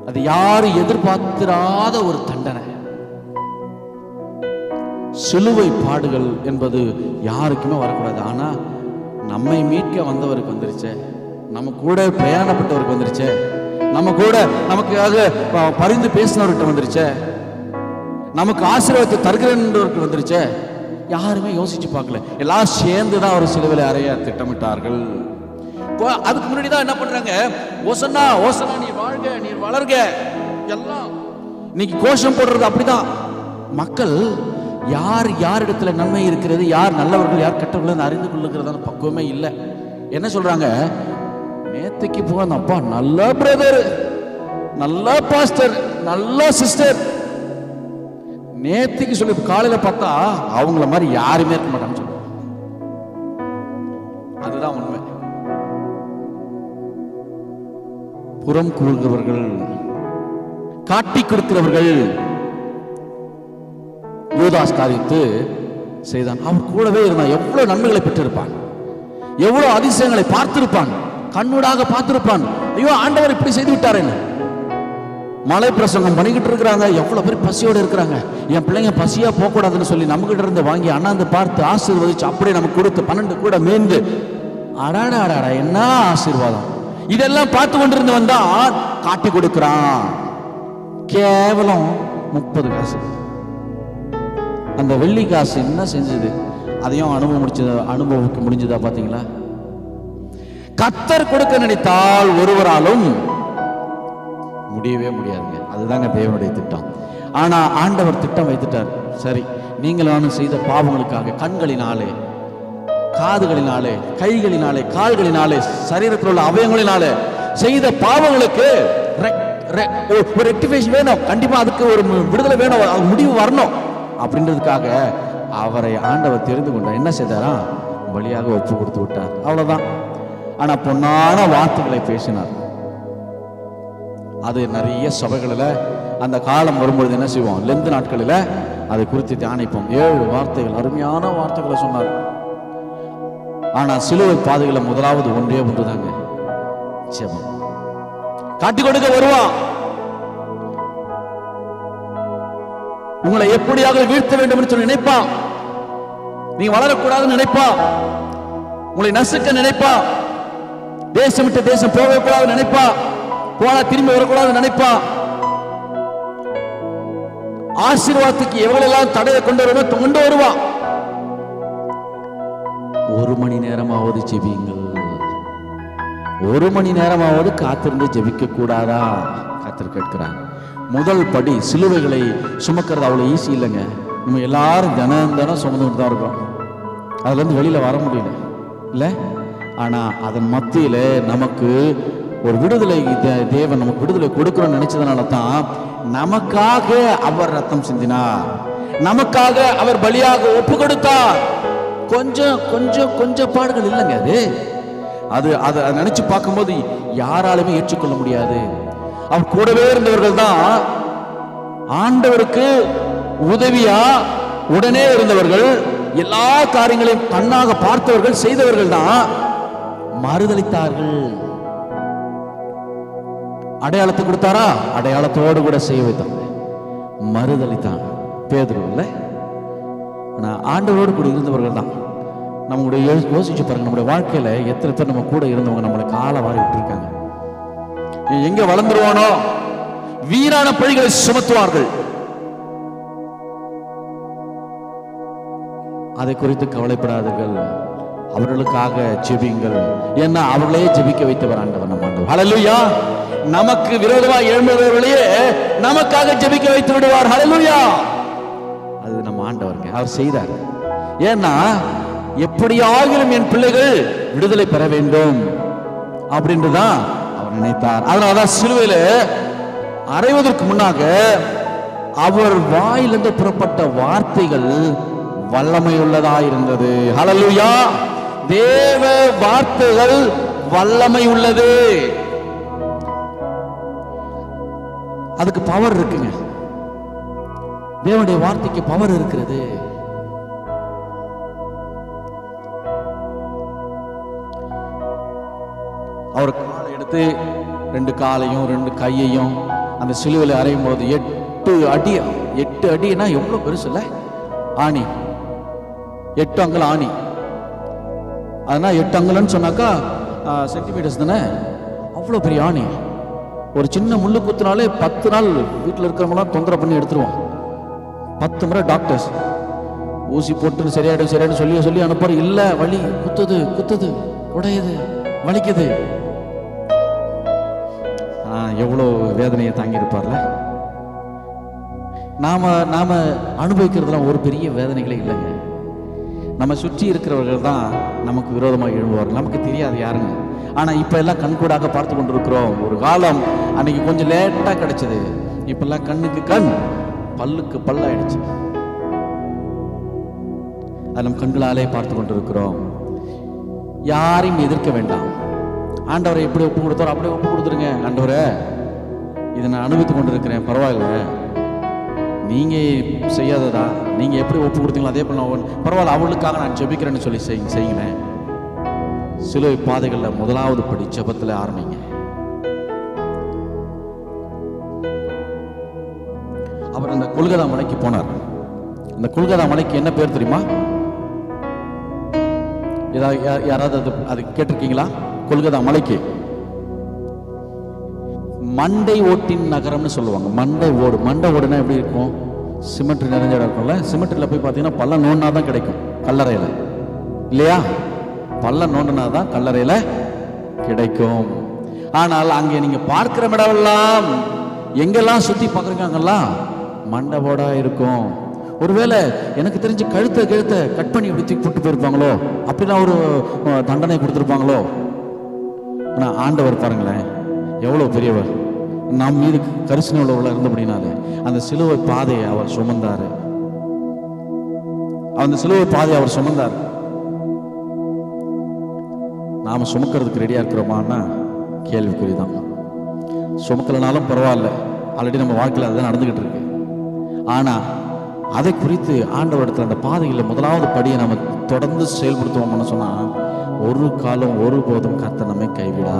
அது யாரும் எதிர்பார்த்திராத ஒரு தண்டனை. சிலுவை பாடுகள் என்பது யாருக்குமே வரக்கூடாது. ஆனா நம்மை மீட்க வந்தவருக்கு வந்துருச்சே, நம்ம கூட பிரயாணப்பட்டவருக்கு வந்துருச்சே, நம்ம கூட நமக்காக பரிந்து பேசினவர்கிட்ட வந்துருச்சே, நமக்கு ஆசீர்வாதத்தை தருகிறவருக்கு வந்துருச்சே, யாருமே யோசிச்சு பார்க்கல. எல்லாம் சேர்ந்துதான் அவர் சிலுவையில் அறைய திட்டமிட்டார்கள். அதுக்கு முன்னாடி தான் என்ன பண்றாங்க? ஓசன்னா, ஓசன்னா, நீ வாழ்க, நீ வளர்க, எல்லாம் இன்னைக்கு கோஷம் போடுறது அப்படிதான். மக்கள் யார் யாரிடத்துல நன்மை இருக்கிறது, யார் நல்லவர்கள் யார் கெட்டவர்கள் அறிந்து கொள்ளுகிறதான பக்குவமே இல்லை. என்ன சொல்றாங்க? நேத்துக்கு போன அப்பா நல்ல பிரதர், நல்ல பாஸ்டர், நல்ல சிஸ்டர், நேத்துக்கு சொல்லி காலையில பார்த்தா அவங்கள மாதிரி யாருமே இருக்க மாட்டாங்க சொல்லுவாங்க. அதுதான் உண்மை. புறம் கூறுகிறவர்கள், காட்டி கொடுக்கிறவர்கள். யூதாஸ் காரியத்து செய்தான். அவர் கூடவே இருந்தான். எவ்வளவு நன்மைகளை பெற்றிருப்பான், எவ்வளவு அதிசயங்களை பார்த்திருப்பான், கண்ணூடாக பார்த்திருப்பான். ஐயோ, ஆண்டவர் இப்படி செய்து விட்டாரேன்னு. மலை பிரசங்கம் பண்ணிக்கிட்டு இருக்கிறாங்க, எவ்வளவு பேர் பசியோடு இருக்கிறாங்க. என் பிள்ளைங்க பசியா போக கூடாதுன்னு சொல்லி நம்ம கிட்ட இருந்து வாங்கி அண்ணாந்து பார்த்து ஆசீர்வதிச்சு அப்படியே நமக்கு கொடுத்து 12 கூட மேய்ந்து, அடாடா அடாடா என்ன ஆசீர்வாதம். இதெல்லாம் பார்த்து கொண்டிருந்தவன் தான் காட்டி கொடுக்கிறான். கேவலம் 30 காசு. அந்த வெள்ளி காசு என்ன செஞ்சது? அதையும் அனுபவிக்க முடிஞ்சதா பாத்தீங்களா? கர்த்தர் கொடுக்க நினைத்தால் ஒருவராலும் முடியவே முடியாதுங்க. அதுதாங்க தேவனுடைய திட்டம். ஆனா ஆண்டவர் திட்டம் வைத்துட்டார். சரி, நீங்கள் நானும் செய்த பாவங்களுக்காக கண்களினாலே, காதுகளினாலே, கைகளினாலே, கால்களினாலே, சரீரத்தில் உள்ள அவயங்களினாலே செய்த பாவங்களுக்கு ஒரு ரெக்டிஃபிகேஷன் வேணும். கண்டிப்பா அதுக்கு ஒரு விடுதலை வேணும், முடிவு வரணும். அப்படின்றதுக்காக அவரை ஆண்டவர் தெரிந்து கொண்டார். என்ன செய்தாரா? பலியாக ஒப்பு கொடுத்து விட்டார். அவ்வளவுதான். ஆனா பொன்னான வார்த்தைகளை பேசினார். அது நிறைய சபைகளில் அந்த காலம் வரும்பொழுது என்ன செய்வோம்? லெந்து நாட்களில் அதை குறித்து தியானிப்போம். 7 வார்த்தைகள், அருமையான வார்த்தைகளை சொன்னார். ஆனா சிலுவை பாதைகளை முதலாவது ஒன்றே ஒன்றுதாங்க, ஜெபம். காட்டி கொடுக்க வருவான். உங்களை எப்படியாக வீழ்த்த வேண்டும் என்று சொல்லி நினைப்பான். நீங்க வளரக்கூடாதுன்னு நினைப்பான். உங்களை நசுக்க நினைப்பான். தேசம் விட்டு தேசம் போகக்கூடாதுன்னு நினைப்பான். போனா திரும்பி வரக்கூடாதுன்னு நினைப்பான். ஆசீர்வாதத்துக்கு எவ்வளவு தடையை கொண்டு வருவோம் கொண்டு வருவான். 1 மணி நேரமாவது ஜெபியுங்கள். 1 மணி நேரமாவது காத்திருந்து ஜெபிக்க கூடாதா? கர்த்தர் கேட்கிறார். முதல் படி சிலுவைகளை சுமக்கிறது அவ்வளவு ஈஸி இல்லைங்க. நம்ம எல்லாரும் தினம் சுமந்துட்டு தான் இருக்கோம். அதுல இருந்து வெளியில வர முடியல இல்ல. ஆனா அதன் மத்தியில நமக்கு ஒரு விடுதலை, தேவன் நமக்கு விடுதலை கொடுக்கிறோம்னு நினைச்சதுனால தான் நமக்காக அவர் ரத்தம் சிந்தினார், நமக்காக அவர் பலியாக ஒப்பு கொடுத்தார். கொஞ்சம் கொஞ்சம் கொஞ்சம் பாடுகள் இல்லைங்க. அது அதை நினைச்சு பார்க்கும்போது யாராலுமே ஏற்றுக்கொள்ள முடியாது. அவர் கூடவே இருந்தவர்கள் தான் ஆண்டவருக்கு உதவியா உடனே இருந்தவர்கள், எல்லா காரியங்களையும் கண்ணாக பார்த்தவர்கள், செய்தவர்கள் தான் மறுதலித்தார்கள். அடையாளத்தை கொடுத்தாரா? அடையாளத்தோடு கூட செய்ய வைத்தாங்க. மறுதலித்தான் பேதுரு இல்ல. ஆண்டவரோடு கூட இருந்தவர்கள் தான். நம்மளுடைய யோசிச்சு பாருங்க, நம்முடைய வாழ்க்கையில எத்தனை பேர் நம்ம கூட இருந்தவங்க நம்மளை காலை வாரி விட்டு இருக்காங்க. எங்க வளர்ந்துருவானோ வீணான பழிகளை சுமத்துவார்கள். அதை குறித்து கவலைப்படாதீர்கள், அவர்களுக்காக ஜெபியுங்கள். ஏன்னா அவர்களே ஜெபிக்க வைத்தவர் ஆண்டவர் நம்ம ஆண்டவர். ஹல்லேலூயா. நமக்கு விரோதமாக எழும்புகிறவர்களையே நமக்காக ஜெபிக்க வைத்து விடுவார். ஹல்லேலூயா. அது நம்ம ஆண்டவருங்க, அவர் செய்தார். ஏன்னா எப்படியாகிலும் என் பிள்ளைகள் விடுதலை பெற வேண்டும் அப்படின்றுதான் அவர் நினைத்தார். அதனாலதான் சிலுவையில அறைவதற்கு முன்னாக அவர் வாயிலிருந்து புறப்பட்ட வார்த்தைகள் வல்லமையுள்ளதா இருந்தது. ஹல்லேலூயா. தேவ வார்த்தைகள் வல்லமை உள்ளது. அதுக்கு பவர் இருக்குங்க. தேவனுடைய வார்த்தைக்கு பவர் இருக்கிறது. அவர் காலை எடுத்து 2 காலையும் 2 கையையும் அந்த சிலுவையில் அறையும் போது 8 அடி. 8 அடினா எவ்வளவு பெருசு இல்ல? ஆணி 8 அங்குல ஆணி. அதனால் 8 அங்குலன்னு சொன்னாக்கா சென்டிமீட்டர்ஸ் தானே. அவ்வளோ பெரிய ஆணி. ஒரு சின்ன முள்ளு குத்துனாலே 10 நாள் வீட்டில் இருக்கிறவங்களாம் தொந்தரவு பண்ணி எடுத்துருவோம். 10 முறை டாக்டர்ஸ் ஊசி போட்டு சரியாயிடும் சொல்லி அனுப்புற. இல்லை, வலி, குத்துது, உடையுது, வலிக்குது. எவ்வளோ வேதனையை தாங்கி இருப்பார்ல. நாம அனுபவிக்கிறதுலாம் ஒரு பெரிய வேதனைகளே இல்லைங்க. நம்ம சுற்றி இருக்கிறவர்கள் தான் நமக்கு விரோதமாக எழும்புவார்கள். நமக்கு தெரியாது யாருங்க. ஆனா இப்ப எல்லாம் கண்கூடாக பார்த்து கொண்டிருக்கிறோம். ஒரு காலம் அன்னைக்கு கொஞ்சம் லேட்டா கிடைச்சது, இப்பெல்லாம் கண்ணுக்கு கண் பல்லுக்கு பல்லாயிடுச்சு. அது நம் கண்களாலே பார்த்து கொண்டிருக்கிறோம். யாரையும் எதிர்க்க வேண்டாம். ஆண்டவரை எப்படி ஒப்பு கொடுத்தாரோ அப்படியே ஒப்பு கொடுத்துருங்க. ஆண்டவரை, இதை நான் அனுபவித்துக் கொண்டிருக்கிறேன், பரவாயில்ல, நீங்க செய்யாததா, நீங்க எப்படி ஒப்பு கொடுத்தீங்களோ அதே போல பரவாயில்ல, அவளுக்காக நான் ஜெபிக்கிறேன்னு சொல்லி செய்யுங்களேன். சிலுவை பாதைகள்ல முதலாவது படி ஜெபத்துல ஆரம்பிங்க. அவர் அந்த கொல்கதா மலைக்கு போனார். அந்த கொல்கதா மலைக்கு என்ன பேர் தெரியுமா? யாராவது அது கேட்டிருக்கீங்களா? கொல்கதா மலைக்கு மண்டை ஓட்டின் நகரம்னு சொல்லுவாங்க. மண்டை ஓடுனா எப்படி இருக்கும்? சிமெண்ட் நிறைஞ்ச இடம் இருக்கும்ல. சிமெண்ட்ல போய் பார்த்தீங்கன்னா பள்ளம் நோண்டினா தான் கிடைக்கும் கல்லறையில, இல்லையா? பள்ளம் நோண்டினா தான் கல்லறையில கிடைக்கும். ஆனால் அங்கே நீங்க பார்க்கிற இடமெல்லாம் எங்கெல்லாம் சுத்தி பார்க்குறீங்க அங்கெல்லாம் மண்டை ஓடா இருக்கும். ஒருவேளை எனக்கு தெரிஞ்சு கழுத்தை கட் பண்ணி இப்படி தூக்கி போட்டு போயிருப்பாங்களோ, அப்படிலாம் ஒரு தண்டனை கொடுத்துருப்பாங்களோ. ஆனால் ஆண்டவர் பாருங்களேன், எவ்வளோ பெரியவர், நம் மீது கரிசனை உள்ளவர்களாக இருந்தபடினாலே அந்த சிலுவை பாதையை அவர் சுமந்தார். அந்த சிலுவை பாதையை அவர் சுமந்தார். நாம சுமக்கிறதுக்கு ரெடியா இருக்கிறோமான்னா கேள்விக்குறிதான். சுமக்கலனாலும் பரவாயில்ல, ஆல்ரெடி நம்ம வாழ்க்கையில் அதுதான் நடந்துகிட்டு இருக்கு. ஆனா அதை குறித்து ஆண்டவரிடத்தில் அந்த பாதையில் முதலாவது படியை நம்ம தொடர்ந்து செயல்படுத்துவோம்னு சொன்னா ஒரு காலம் ஒருபோதும் கர்த்தர் நம்மை கைவிடா.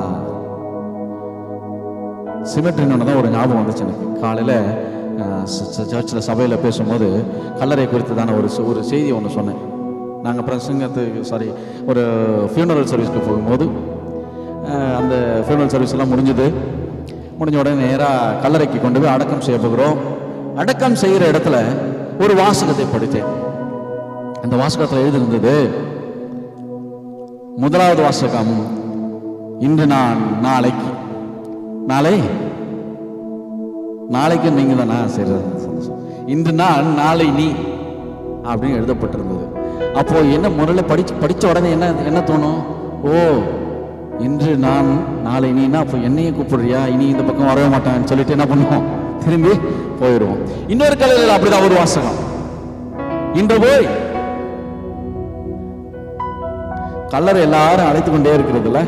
சிமெட்ரின்னு தான் ஒரு ஞாபகம் வந்துச்சு எனக்கு. காலையில சர்ச்சில் சபையில் பேசும்போது கல்லறை குறித்து தானே ஒரு செய்தி ஒன்று சொன்னேன். நாங்கள் ஒரு ஃபியூனரல் சர்வீஸ்க்கு போகும்போது அந்த ஃபியூனரல் சர்வீஸ் எல்லாம் முடிஞ்ச உடனே நேராக கல்லறைக்கு கொண்டு போய் அடக்கம் செய்ய போகிறோம். அடக்கம் செய்கிற இடத்துல ஒரு வாசகத்தை படித்தேன். அந்த வாசகத்தில் எழுதியிருந்தது, முதலாவது வாசகம், இன்று நான் நாளைக்கு நீங்க தானா? சரி, இன்று நான் நாளை நீ அப்படின்னு எழுதப்பட்டிருந்தது. அப்போ என்ன முறையில படிச்ச உடனே என்ன தோணும்? ஓ, இன்று நான் நாளை நீனா அப்போ என்னையே கூப்பிடுறியா, இனி இந்த பக்கம் வரவே மாட்டான்னு சொல்லிட்டு என்ன பண்ணுவோம்? திரும்பி போயிடுவோம். இன்னொரு கலையில் அப்படிதான் ஒரு வாசகம், இன்று போய். கல்லறை எல்லாரும் அழைத்து கொண்டே இருக்கிறதுல,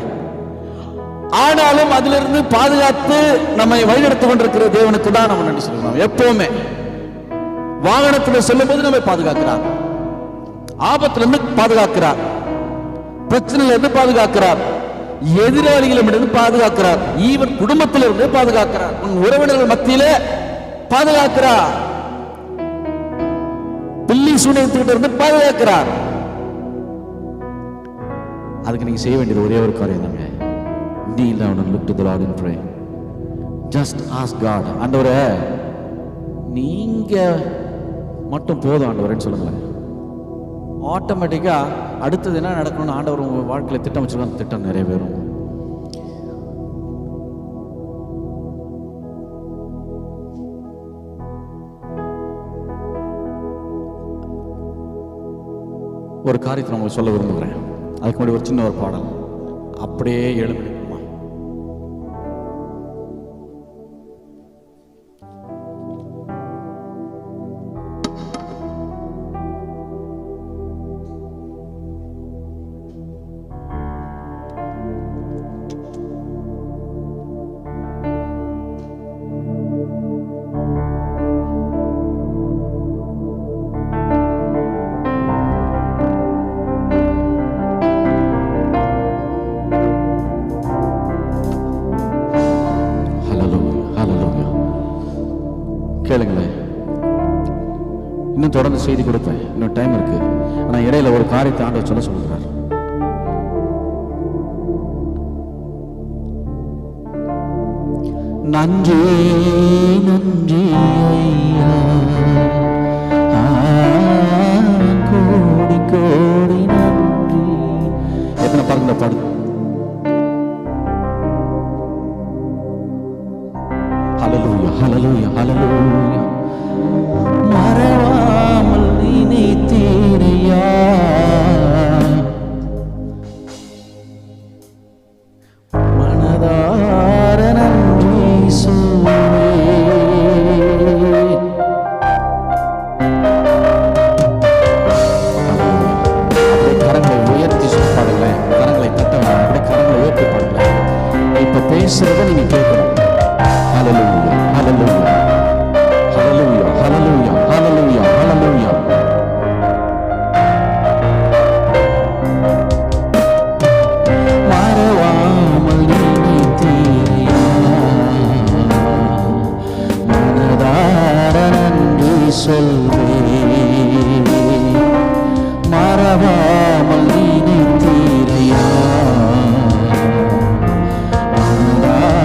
ஆனாலும் அதிலிருந்து பாதுகாத்து நம்மை வழிநடத்தி கொண்டிருக்கிற தேவனுக்கு தான் நம்ம நன்றி சொல்லணும். எப்பவுமே வாகனத்தில் செல்லும் போது நம்மை பாதுகாக்கிறார், ஆபத்துல இருந்து பாதுகாக்கிறார், பிரச்சனையில இருந்து பாதுகாக்கிறார், எதிராளிகளிடமிருந்து பாதுகாக்கிறார். ஈவன் குடும்பத்திலிருந்து பாதுகாக்கிறார். உன் உறவினர்கள் மத்தியிலே பாதுகாக்கிறார். பில்லி சூனியத்துக்கிட்ட இருந்து பாதுகாக்கிறார். அதுக்கு நீங்க செய்ய வேண்டியது ஒரே ஒரு காரியம் தாங்க. kneel down and look to the Lord and pray. Just ask God. ஆண்டவரே நீங்க மட்டும் போதும் ஆண்டவரேன்னு சொல்லுங்களேன். ஆட்டோமேட்டிக்கா அடுத்தது என்ன நடக்கணும்னு ஆண்டவர் உங்க வாழ்க்கையில திட்டம் வச்சிருக்காங்க. திட்டம் நிறைவேறும். ஒரு காரியத்தை நான் உங்களுக்கு சொல்ல விரும்புகிறேன். அதுக்கு முன்னாடி ஒரு சின்ன ஒரு பாடல். அப்படியே எழுந்திருக்குமா? கேளுங்களேன். இன்னும் தொடர்ந்து செய்தி கொடுப்பேன். இன்னும் டைம் இருக்கு. ஆனா இடையில ஒரு காரியத்தை ஆண்டவர் சொல்ல சொல்லுகிறார். நன்றி நன்றி ஐயா, கோடி கோடி நன்றி. எத்தனை பாருங்க பாடு. ஹல்லேலூயா ஹல்லேலூயா ஹல்லேலூயா. மறவாமல் நினைத்தீரையா, மனதார நன்றி சொல்வேன். அப்படியே கரங்களை உயர்த்தி பாடுங்களேன். கரங்களை தட்ட வேண்டாம். அப்படியே கரங்களை உயர்த்தி பாடுங்களேன். இப்ப பேசுறத நீங்க கேட்கணும். Hallelujah, hallelujah, hallelujah, hallelujah, hallelujah, hallelujah. மறவாமல் நினைத்தீரையா, மனதார நன்றி சொல்வேன். மறவாமல் நினைத்தீரையா, மறவாமல்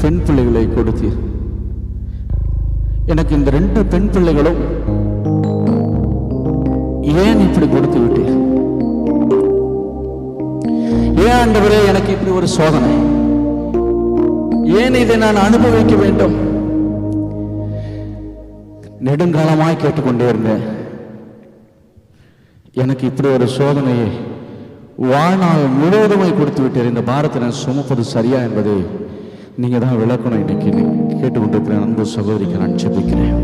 பெண் பிள்ளைகளை கொடுத்தீர். எனக்கு இந்த 2 பெண் பிள்ளைகளும் ஏன் இப்படி கொடுத்து விட்டீர்? ஏன் ஆண்டவரே எனக்கு இப்படி ஒரு சோதனை? ஏன் இதை நான் அனுபவிக்க வேண்டும்? நெடுங்காலமாய் கேட்டுக்கொண்டே இருந்தேன். எனக்கு இப்படி ஒரு சோதனையை வாழ்நாள் முழுவதுமாய் கொடுத்து விட்டீர். இந்த பாரத்தை நான் சுமப்பது சரியா என்பதை நீங்க தான் விளக்கணும். இன்னைக்கு கேட்டுக்கொண்டிருக்கிற அன்பு சகோதரிக்கு நான் ஜெபிக்கிறேன்.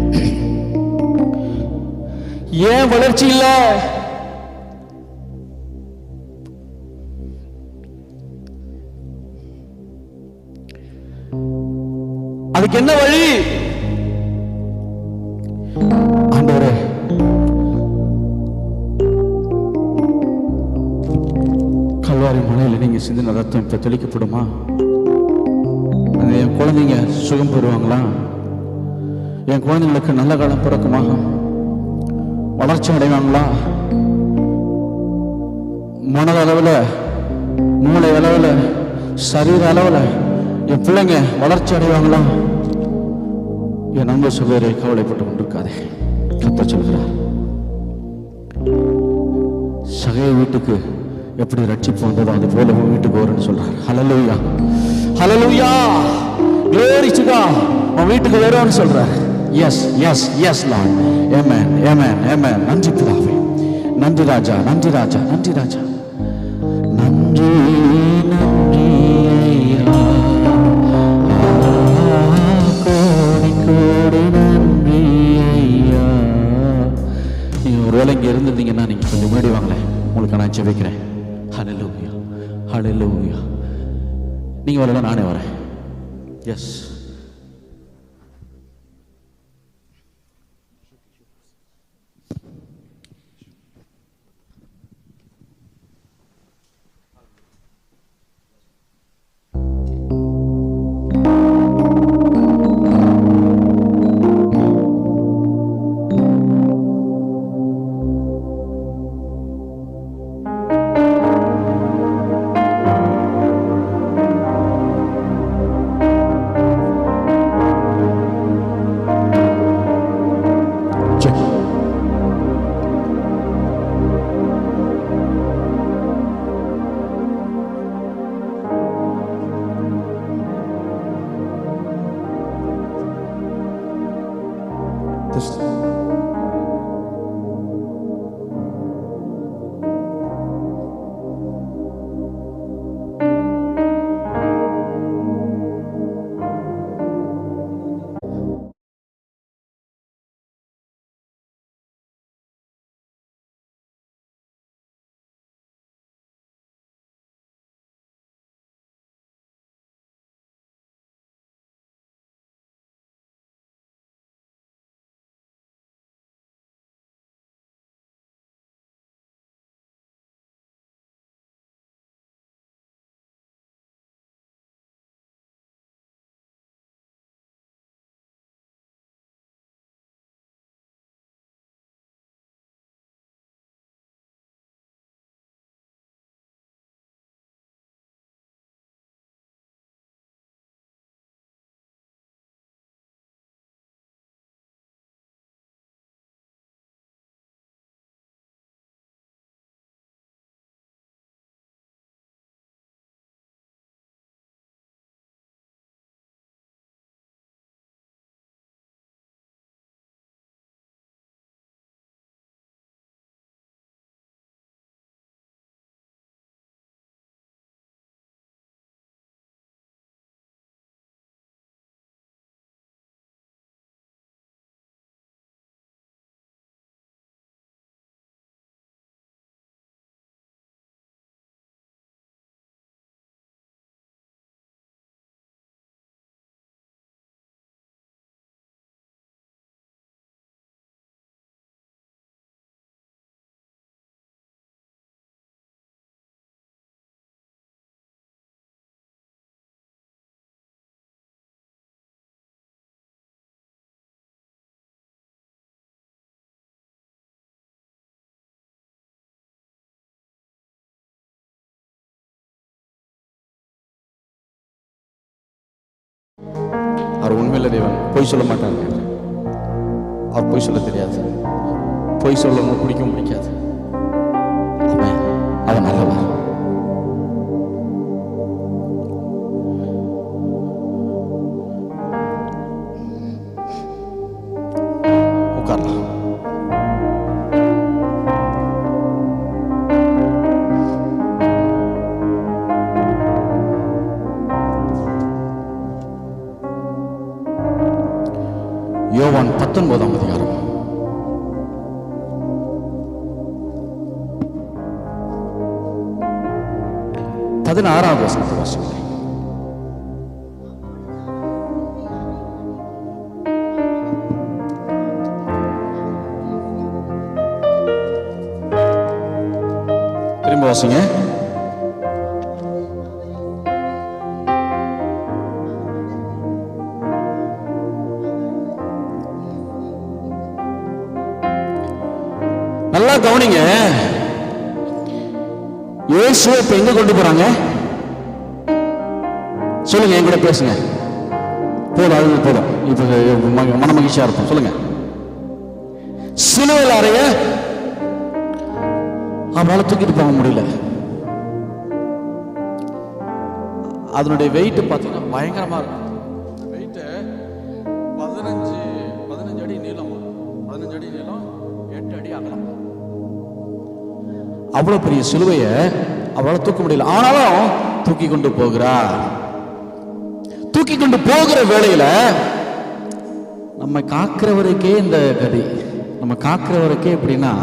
ஏன் வளர்ச்சி இல்ல? அதுக்கு என்ன வழி? ஆண்டவரே, கல்வாரி மலையில் நீங்க சிந்தின ரத்தம் இப்ப தெளிக்கப்படுமா? என் குழந்தைங்க சுகம் பெறுவாங்களா? என் குழந்தைங்களுக்கு நல்ல காலம் பிறக்குமா? வளர்ச்சி அடைவாங்களா? மனதளவில், மூளை அளவில், சரீர அளவில் என் பிள்ளைங்க வளர்ச்சி அடைவாங்களா? என் நண்பர் சகோதரி கவலைப்பட்டு கொண்டிருக்காதே. கர்த்தர் சொல்கிறார், சகை வீட்டுக்கு எப்படி ரட்சிப்பு வந்ததோ அது போல உன் வீட்டுக்கு வரும்னு சொல்றார். ஹல்லேலூயா, ஹல்லேலூயா, glory to God. உன் வீட்டுக்கு வரும்னு சொல்றார். எஸ் எஸ் எஸ் லார்ட், ஆமென் ஆமென் ஆமென். நன்றி பிதாவே, நன்றி ராஜா, நன்றி ராஜா, நன்றி ராஜா, நன்றி நன்றி ஐயா, கோடி கோடி நன்றி ஐயா. நீங்க ஒருவேளை இங்க இருந்திருந்தீங்கன்னா நீங்க கொஞ்சம் முன்னாடி வாங்களேன், உங்களுக்கு நான் ஜெபிக்கிறேன். ஹல்லேலூயா, ஹல்லேலூயா. நீங்க வரல, நானே வரேன். எஸ். Just உண்மையுள்ள தேவன், பொய் சொல்ல மாட்டாங்க. அவர் பொய் சொல்ல தெரியாது, பொய் சொல்ல பிடிக்கும் பிடிக்காது. அவன் நல்லவன். உட்காரலாம். யோவான் 19ஆம் அதிகாரம் 16வது வசனத்தை வாசிக்கிறேன். திரும்ப வாசிங்க. நல்லா கவனிங்க. இயேசுவை இப்ப எங்க கொண்டு போறாங்க சொல்லுங்க, என் கூட பேசுங்க. போதும், அது போதும். இப்ப மன மகிழ்ச்சியா இருக்கும். சொல்லுங்க. சிலுவையில் அறைய அவனால தூக்கிட்டு போக முடியல. அதனுடைய வெயிட் பார்த்தீங்கன்னா பயங்கரமா இருக்கும். வெயிட் 15 அடி நீளம், 15 அடி நீளம், 8 அடி அகலம். அவ்வளவு பெரிய சிலுவையை அவளால் தூக்க முடியல. ஆனாலும் தூக்கி கொண்டு போகிறார். தூக்கி கொண்டு போகிற வேளையில நம்ம காக்கிறவருக்கே இந்த கதி. நம்ம காக்கிறவருக்கே எப்படின்னா,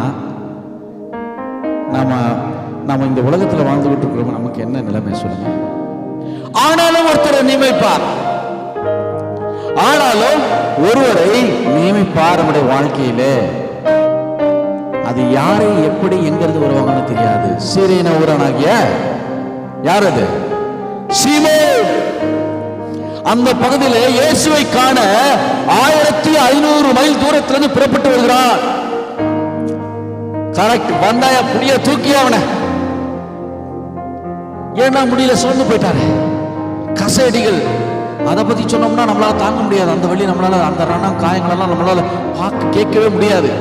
நாம இந்த உலகத்துல வாழ்ந்துகிட்டு இருக்கிறோம். நமக்கு என்ன நிலைமை சொல்லுங்க. ஆனாலும் ஒருத்தரை நியமிப்பார், ஆனாலும் ஒருவரை நியமிப்பார் நம்முடைய வாழ்க்கையிலே. அது யாரை எப்படி எங்கிறது வருவாங்கன்னு தெரியாது. சீரியன ஊரானாகிய யார் அது? சீமோன். அந்த பகுதியிலே இயேசுவை காண 1500 மைல் தூரத்திலிருந்து புறப்பட்டு வருகிறார். கரெக்ட். வந்தாய புடிய தூக்கி அவனை, ஏன்னா முடியல, சோர்ந்து போயிட்டாரு. கசையடிகள் அதை பத்தி சொன்னோம்னா நம்மளால தாங்க முடியாது. அந்த வழி நம்மளால, அந்த ரணம் காயங்கள் எல்லாம் நம்மளால பார்க்க கேட்கவே முடியாது.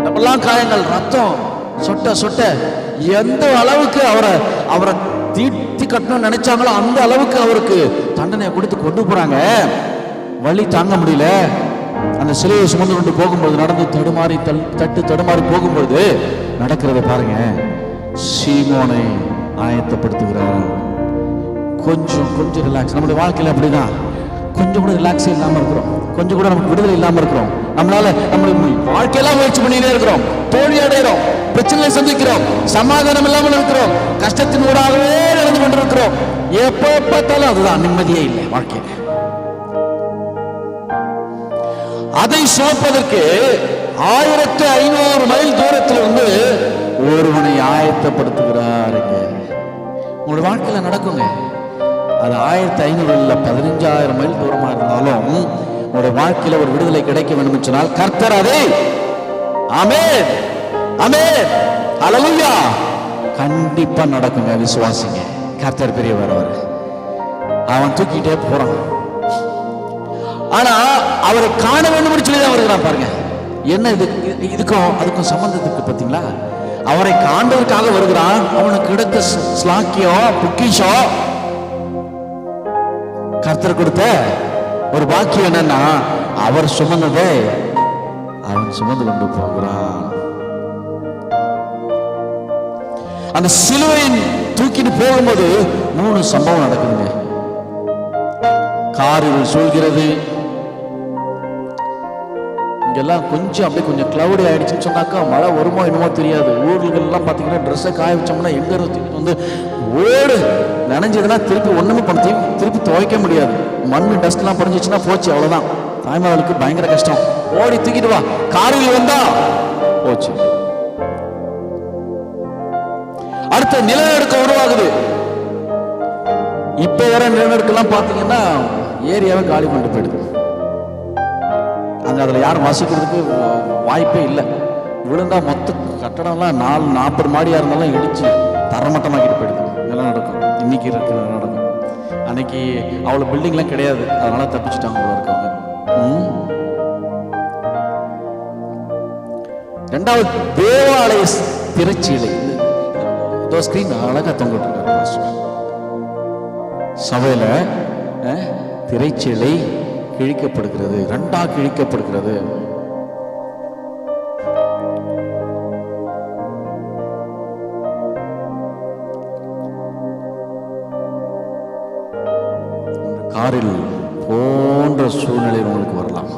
நம்மளாம் காயங்கள், ரத்தம் சொட்ட சொட்ட எந்த அளவுக்கு அவரை தீர்த்தி கட்டணும்னு நினைச்சாங்களோ அந்த அளவுக்கு அவருக்கு தண்டனையை கொடுத்து கொண்டு போறாங்க. வலி தாங்க முடியல. அந்த சிலுவையை சுமந்து கொண்டு போகும்போது, நடந்து தடுமாறி போகும்போது நடக்கிறத பாருங்க. சீமோனை ஆயத்தப்படுத்துகிறார். கொஞ்சம் ரிலாக்ஸ். நம்முடைய வாழ்க்கையில அப்படிதான். கொஞ்சம் கூட ரிலாக்ஸே இல்லாம இருக்கிறோம். கொஞ்சம் கூட நமக்கு விடுதலை இல்லாம இருக்கிறோம். நம்மளால நம்மளுடைய வாழ்க்கையெல்லாம் முயற்சி பண்ணிட்டே இருக்கிறோம், தோல்வி அடைகிறோம், பிரச்சனையை சந்திக்கிறோம், சமாதானம் இல்லாமல் இருக்கிறோம், கஷ்டத்தின் ஊடாகவே நடந்து கொண்டிருக்கிறோம். எப்ப பார்த்தாலும் அதுதான், நிம்மதியே இல்லை வாழ்க்கையில. அதை சுமப்பதற்கு 1500 மைல் தூரத்தில் வந்து ஒருவனை ஆயத்தப்படுத்துகிறார். உங்களுடைய வாழ்க்கையில நடக்குங்க. அது 1500 இல்ல 15000 மைல் தூரமா இருந்தாலும் உங்களுடைய வாழ்க்கையில ஒரு விடுதலை கிடைக்க வேண்டும் சொன்னால் கர்த்தர் அதை ஆமென் ஆமென் ஹல்லேலூயா கண்டிப்பா நடக்குங்க. விசுவாசிங்க. கர்த்தர் பெரியவர். அவன் தூக்கிட்டே போறான். ஆனா அவரை காண வேண்டும் சொல்லி தான் வருகிறான். பாருங்க என்ன இதுக்கும் அதுக்கும் சம்பந்தத்துக்கு பார்த்தீங்களா? அவரை காண்பதற்காக வருகிறான். அவனுக்கு கிடைத்த ஸ்லாக்கியம், பொக்கிஷம், கர்த்தர் கொடுத்த ஒரு பாக்கியம் என்னன்னா, அவர் சுமந்ததை அவன் சுமந்து கொண்டு போகிறான். அந்த சிலுவையின் தூக்கிட்டு போகும்போது 3 சம்பவம் நடக்குதுங்க. காரில் சூழ்கிறது. இங்கெல்லாம் கொஞ்சம் அப்படியே கொஞ்சம் கிளவுடி ஆயிடுச்சுன்னு சொன்னாக்கா மழை வருமோ என்னமோ தெரியாது. ஊர்களெல்லாம் பார்த்தீங்கன்னா ட்ரெஸ்ஸை காய வச்சோம்னா எங்க தூக்கிட்டு வந்து ஓடு நனைஞ்சதுன்னா திருப்பி ஒண்ணுமே பண்ண திருப்பி துவைக்க முடியாது. மண்ணு டஸ்ட்லாம் படிஞ்சிச்சுன்னா போச்சு, அவ்வளவுதான். தாய்மார்களுக்கு பயங்கர கஷ்டம். ஓடி தூக்கிட்டு வா. காரில் வந்தா போச்சு. அடுத்த நிலநடுக்கம் உருவாகுது. இப்ப வர நிலநடுக்கெல்லாம் பாத்தீங்கன்னா ஏரியாவை காலி கொண்டு போயிடுது. அதுல யாரும் வசிக்கிறதுக்கு வாய்ப்பே இல்லை. விழுந்தா மொத்த கட்டடம்லாம் 40 மாடியா இருந்தாலும் இடிச்சு தரமட்டமாக்கிட்டு போயிடுது. நிலநடுக்கம் இன்னைக்கு இருக்கிற நடக்கும். அன்னைக்கு அவ்வளோ பில்டிங்லாம் கிடையாது, அதனால தப்பிச்சுட்டாங்க போல இருக்கவங்க. ரெண்டாவது தேவாலய திரைச்சீலை. இதோ ஸ்கிரீன் அழகா தொங்கிட்டு இருக்காரு. சபையில திரைச்சீலை கிழிக்கப்படுகிறது, ரெண்டா கிழிக்கப்படுகிறது. காரில் போன்ற சூழ்நிலை உங்களுக்கு வரலாம்.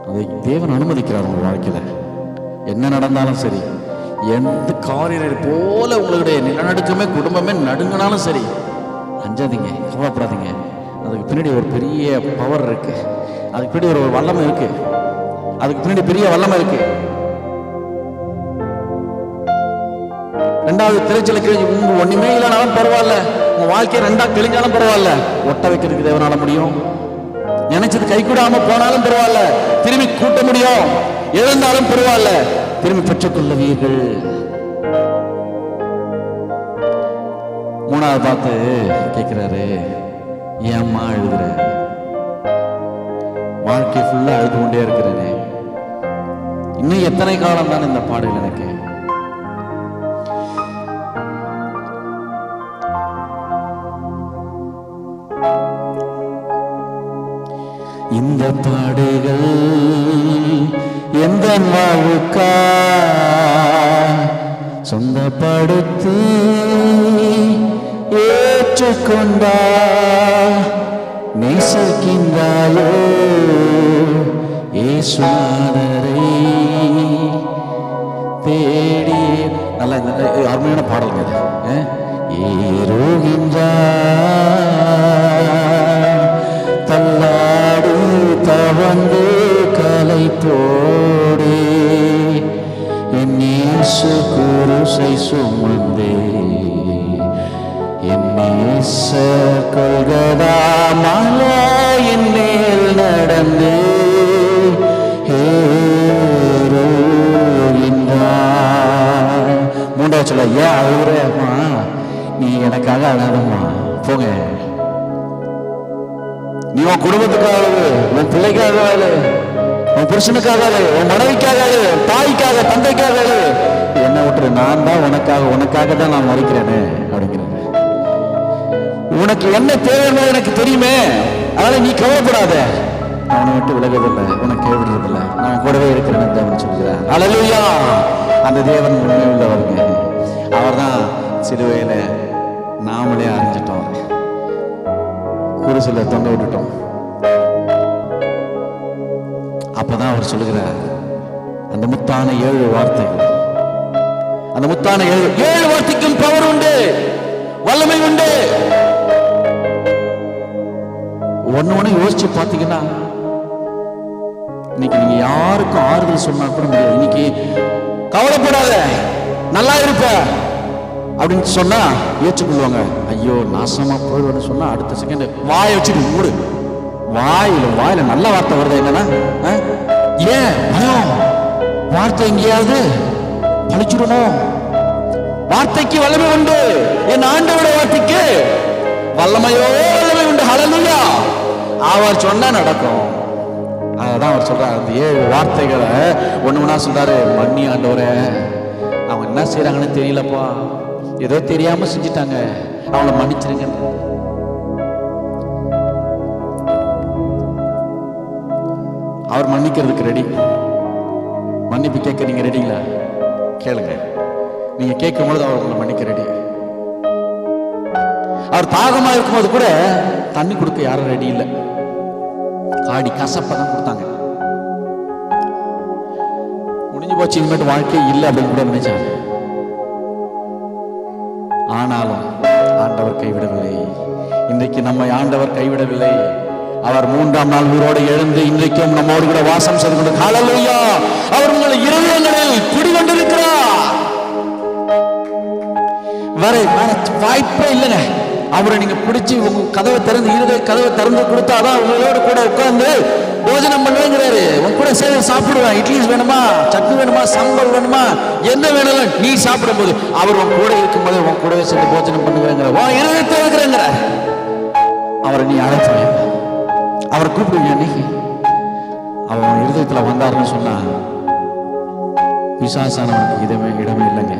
அதை தேவன் அனுமதிக்கிறார் உங்கள் வாழ்க்கையில. என்ன நடந்தாலும் சரி, எந்த காரில் போல உங்களுடைய நிலநடுக்கமே குடும்பமே நடுங்கினாலும் சரி, அஞ்சாதீங்க, கவலைப்படாதீங்க. அதுக்கு பின்னாடி ஒரு பெரிய பவர் இருக்கு, அதுக்கு பின்னாடி ஒரு வல்லமை இருக்கு, அதுக்கு பின்னாடி பெரிய வல்லமை இருக்கு. ரெண்டாவது திரைச்சலை கிழிஞ்சு உங்க ஒண்ணுமே இல்லைனாலும் பரவாயில்ல, உங்க வாழ்க்கையை ரெண்டா கிழிஞ்சாலும் பரவாயில்ல, ஒட்ட வைக்கிறதுக்கு தேவனால முடியும். நினைச்சது கை கூடாம போனாலும் பரவாயில்ல, திரும்பி கூட்ட முடியும். இழந்தாலும் பரவாயில்ல, திரும்பி பெற்றுக்கொள்ளுவீர்கள். மூணாவது பார்த்து கேட்கிறாரு, ஏம்மா அழுகுற? வாழ்க்கை ஃபுல்லா அழுது கொண்டே இருக்கிறேனே, இன்னும் எத்தனை காலம் தான் இந்த பாடல் எனக்கு? இந்த பாடுகள் எந்த வாழ்வுக்கா சொந்தப்படுத்தி ஏற்றுக்கொண்டா நேசிக்கின்றாயோ இயேசுநாதரை தேடி. நல்ல அருமையான பாடல் இது. தள்ளாடு தவந்து கலை போடே என் இயேசு குருசை சுமந்தே என் நேசர் கொள்கதா மலையின் மேல் நடந்து மூன்றாவது சொல்ல, ஏன் அழுகுறேம்மா? நீ எனக்காக அழாதம்மா, போங்க. நீ உன் குடும்பத்துக்காக அழு, உன் பிள்ளைக்காக அழு, உன் புருஷனுக்காக அழு, உன் மனைவிக்காக அழு, தாய்க்காக தந்தைக்காக அழு. என்ன விட்டுரு, நான் தான் உனக்காக தான் நான் மறிக்கிறேனே அப்படிங்கிறேன். உனக்கு என்ன தேவையோ எனக்கு தெரியுமே, அதனால நீ கவலைப்படாத. அவனை விட்டு விலகுதில்லை, உனக்கு கைவிடுறதில்லை, நான் கூடவே இருக்கிறேன்னு தேவன் சொல்கிறார். அல்லேலூயா. அந்த தேவன் உண்மை உள்ளவருங்க. அவர் தான் சிலுவையில நாமளே அறிஞ்சிட்டோம், குருசில தொங்க விட்டுட்டோம். அப்பதான் அவர் சொல்லுகிறார், அந்த முத்தான 7 வார்த்தைகள், அந்த முத்தான 7 வார்த்தைக்கும் பவர் உண்டு, வல்லமை உண்டு. ஒண்ணு யோசிச்சு பாத்தீங்கன்னா, இன்னைக்கு நீங்க யாருக்கும் ஆறுதல் சொன்னா கூட முடியாது. இன்னைக்கு கவலைப்படாத, நல்லா இருப்ப அப்படின்னு சொன்னா ஏற்றுக்கொள்வாங்க. ஐயோ நாசமா போயிடுவேன்னு சொன்னா அடுத்த செகண்ட் வாயை வச்சுட்டு மூடு. வாயில நல்ல வார்த்தை வருது, என்னன்னா ஏன் பயம்? வார்த்தை எங்கேயாவது பழிச்சிடணும். வார்த்தைக்கு வல்லமை உண்டு, என் ஆண்டவருடைய வார்த்தைக்கு வல்லமையோ வல்லமை உண்டு. ஹல்லேலூயா. அவர் சொன்னா நடக்கும். அதான் அவர் சொல்றாரு, அந்த 7 வார்த்தைகளை ஒண்ணு சொல்றாரு. மன்னி ஆண்டவரே, அவங்க என்ன செய்யறாங்கன்னு தெரியலப்பா, ஏதோ தெரியாம செஞ்சுட்டாங்க, அவங்கள மன்னிச்சிருங்க. அவர் மன்னிக்கிறதுக்கு ரெடி. மன்னிப்பு கேட்க நீங்க ரெடிங்களா? கேளுங்க. நீங்க கேட்கும் பொழுது அவர் உங்களை மன்னிக்க ரெடி. அவர் தாகமா இருக்கும்போது கூட தண்ணி கொடுக்க யாரும் ரெடி இல்லை, காடி கசப்பதான் கொடுத்தாங்க. முடிஞ்சு போச்சு, இனிமேட்டு வாழ்க்கை இல்லை அப்படின்னு கூட நினைச்சாங்க. ஆனாலும் ஆண்டவர் கைவிடவில்லை. இன்றைக்கு நம்மை ஆண்டவர் கைவிடவில்லை. அவர் 3ஆம் நாள் உயிரோடு எழுந்து இன்றைக்கும் நம்மோடு கூட வாசம் செய்து கொண்டு, ஹல்லேலூயா, அவர் உங்கள் இருதயங்களில் குடிகொண்டிருக்கிறார். வேற வாய்ப்பே இல்லைங்க. அவரை நீங்க பிடிச்சி உங்க கதவை திறந்து இருதய கதவை திறந்து கொடுத்தாதான் உங்களோட கூட உட்கார்ந்து போஜனம் பண்ணுவேங்கிறாரு. உன் கூட சேர்ந்து சாப்பிடுவேன். இட்லி வேணுமா, சட்னி வேணுமா, சாம்பார் வேணுமா, என்ன வேணாலும் நீ சாப்பிடும் போது அவர் உன் கூட இருக்கும்போது உன் கூடவே சேர்ந்து போஜனம் பண்ணுவேங்கிற உன் இருதயத்தை இருக்கிறேங்கிறார். அவரை நீ அழைப்ப, அவரை கூப்பிடுவீங்க. அன்னைக்கு அவன் இருதயத்துல வந்தாருன்னு சொன்னா பிசாசானவனுக்கு இடமே இல்லைங்க.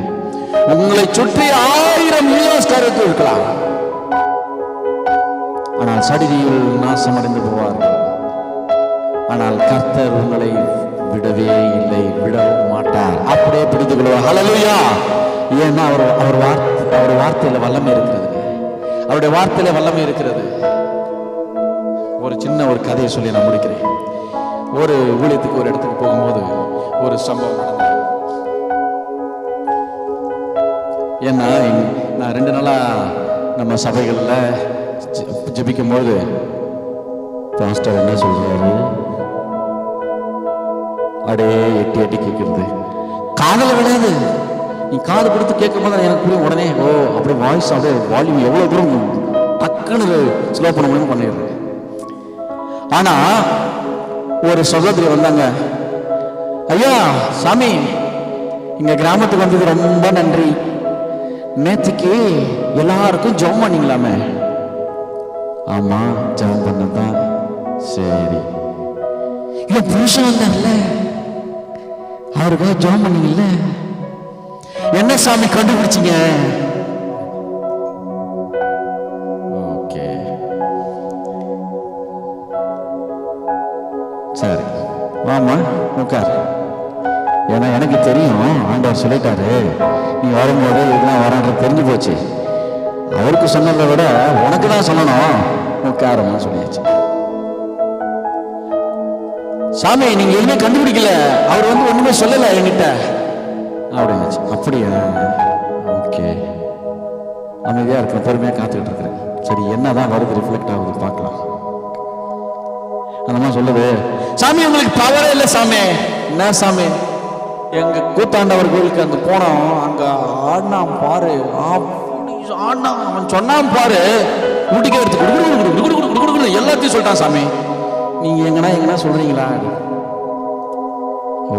உங்களை சுற்றி 1000 மில்லியன்ஸ்காரர்கள் இருக்கலாம், ஆனால் சடிதியில் நாசமடைந்து போவார்கள். ஆனால் கர்த்தர் உங்களை விடவே இல்லை, விட மாட்டார், அப்படியே பிடித்து கொள்வார். ஹல்லேலூயா. ஏன்னா அவர் வார்த்தையில வல்லமை இருக்கிறது, அவருடைய வார்த்தையில வல்லமை இருக்கிறது. ஒரு சின்ன ஒரு கதையை சொல்லி நான் முடிக்கிறேன். ஒரு ஊழியத்துக்கு ஒரு இடத்துக்கு போகும்போது ஒரு சம்பவம் நடந்தது. ஏன்னா நான் 2 நாளா நம்ம சபைகளில் ஜெபிக்கும் போது பாஸ்டர் என்ன சொல்றாரு, அப்படியே எட்டி எட்டி கேட்கிறது, காதல விடாது. நீ காது கொடுத்து கேட்கும் போது எனக்கு புரியும் உடனே. ஓ அப்படியே வாய்ஸ் அப்படியே வால்யூம் எவ்வளோ தூரம் டக்குன்னு ஸ்லோ பண்ண முடியும்னு பண்ணிடுறேன். ஆனா ஒரு சகோதரி வந்தாங்க, ஐயா சாமி இங்க கிராமத்துக்கு வந்தது ரொம்ப நன்றி, நேற்றுக்கு எல்லாருக்கும் ஜெபம் பண்ணீங்களாமே. ஆமா ஜெபம் பண்ணதான். சரி, என் புருஷன் வந்தார்ல, அவருக்காக ஜெபம் பண்ணீங்கல்ல, என்ன சாமி கண்டுபிடிச்சிங்க? ஓகே சரி வாமா உட்கார். ஏன்னா எனக்கு தெரியும், ஆண்டவர் சொல்லிட்டாரு நீ வரும்போது இதெல்லாம் வரான்றது தெரிஞ்சு போச்சு. அவருக்கு சொன்னதை விட உனக்கு தான் சொல்லணும், உட்காரமா சொல்லியாச்சு. சாமி நீங்க எதுவுமே கண்டுபிடிக்கல, அவர் ஒண்ணுமே சொல்லல என்கிட்ட அப்படின்னுச்சு. அப்படியா, ஓகே. அமைதியா இருக்கிற, பொறுமையா காத்துக்கிட்டு இருக்கிறேன். சரி என்னதான் வருது, ரிஃப்ளெக்ட் ஆகுது பார்க்கலாம். அந்த மாதிரி சொல்லுது, சாமி உங்களுக்கு பவரே இல்லை சாமி. என்ன சாமி? எங்க கூத்தாண்டவர் கோயிலுக்கு அங்க போனோம், அங்க ஆடினான் பாரு, ஆடினான், அவன் சொன்னான் பாரு, ஊட்டிக்கே எடுத்து எல்லாத்தையும் சொல்லிட்டான் சாமி. நீங்க எங்கன்னா சொல்றீங்களா? ஓ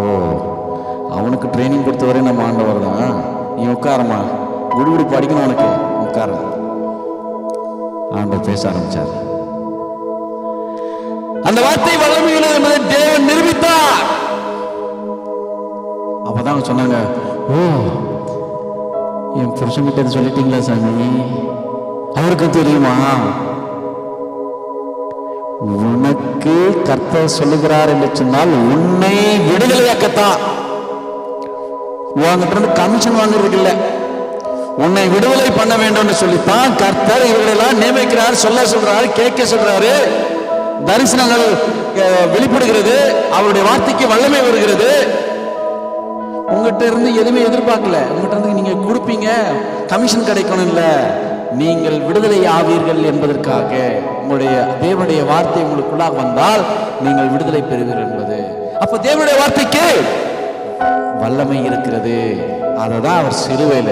அவனுக்கு ட்ரைனிங் கொடுத்தவரே நம்ம ஆண்டவர் தான். நீ உட்காரமா, குடுகுடு படிக்கணும் உனக்கு, உட்கார. ஆண்டவர் பேச ஆரம்பிச்சார். அந்த வார்த்தை வல்லமையுள்ளது என்பதை தேவன் நிரூபித்தார். அப்பதான் சொன்னாங்க, ஓ என் புருஷன் கிட்ட சொல்லிட்டீங்களா சாமி? அவருக்கு தெரியுமா? உனக்கு கர்த்தர் சொல்லுகிறார் என்று சொன்னால் உன்னை விடுதலையாக்கத்தான். உங்ககிட்ட இருந்து கமிஷன் வாங்குறதுக்கு இல்ல, உன்னை விடுதலை பண்ண வேண்டும் சொல்லித்தான் கர்த்தர் இவர்களெல்லாம் நியமிக்கிறார். சொல்றாரு, கேட்க சொல்றாரு. தரிசனங்கள் வெளிப்படுகிறது, அவருடைய வார்த்தைக்கு வல்லமை வருகிறது. உங்ககிட்ட இருந்து எதுவுமே எதிர்பார்க்கல. உங்ககிட்ட இருந்து நீங்க கொடுப்பீங்க, கமிஷன் கிடைக்கணும் இல்ல, நீங்கள் விடுதலை ஆவீர்கள் என்பதற்காக உங்களுடைய தேவனுடைய வார்த்தை உங்களுக்குள்ளாக வந்தால் நீங்கள் விடுதலை பெறுவீர்கள் என்பது. அப்ப தேவனுடைய வார்த்தைக்கு வல்லமை இருக்கிறது. அததான் அவர் சிலுவையில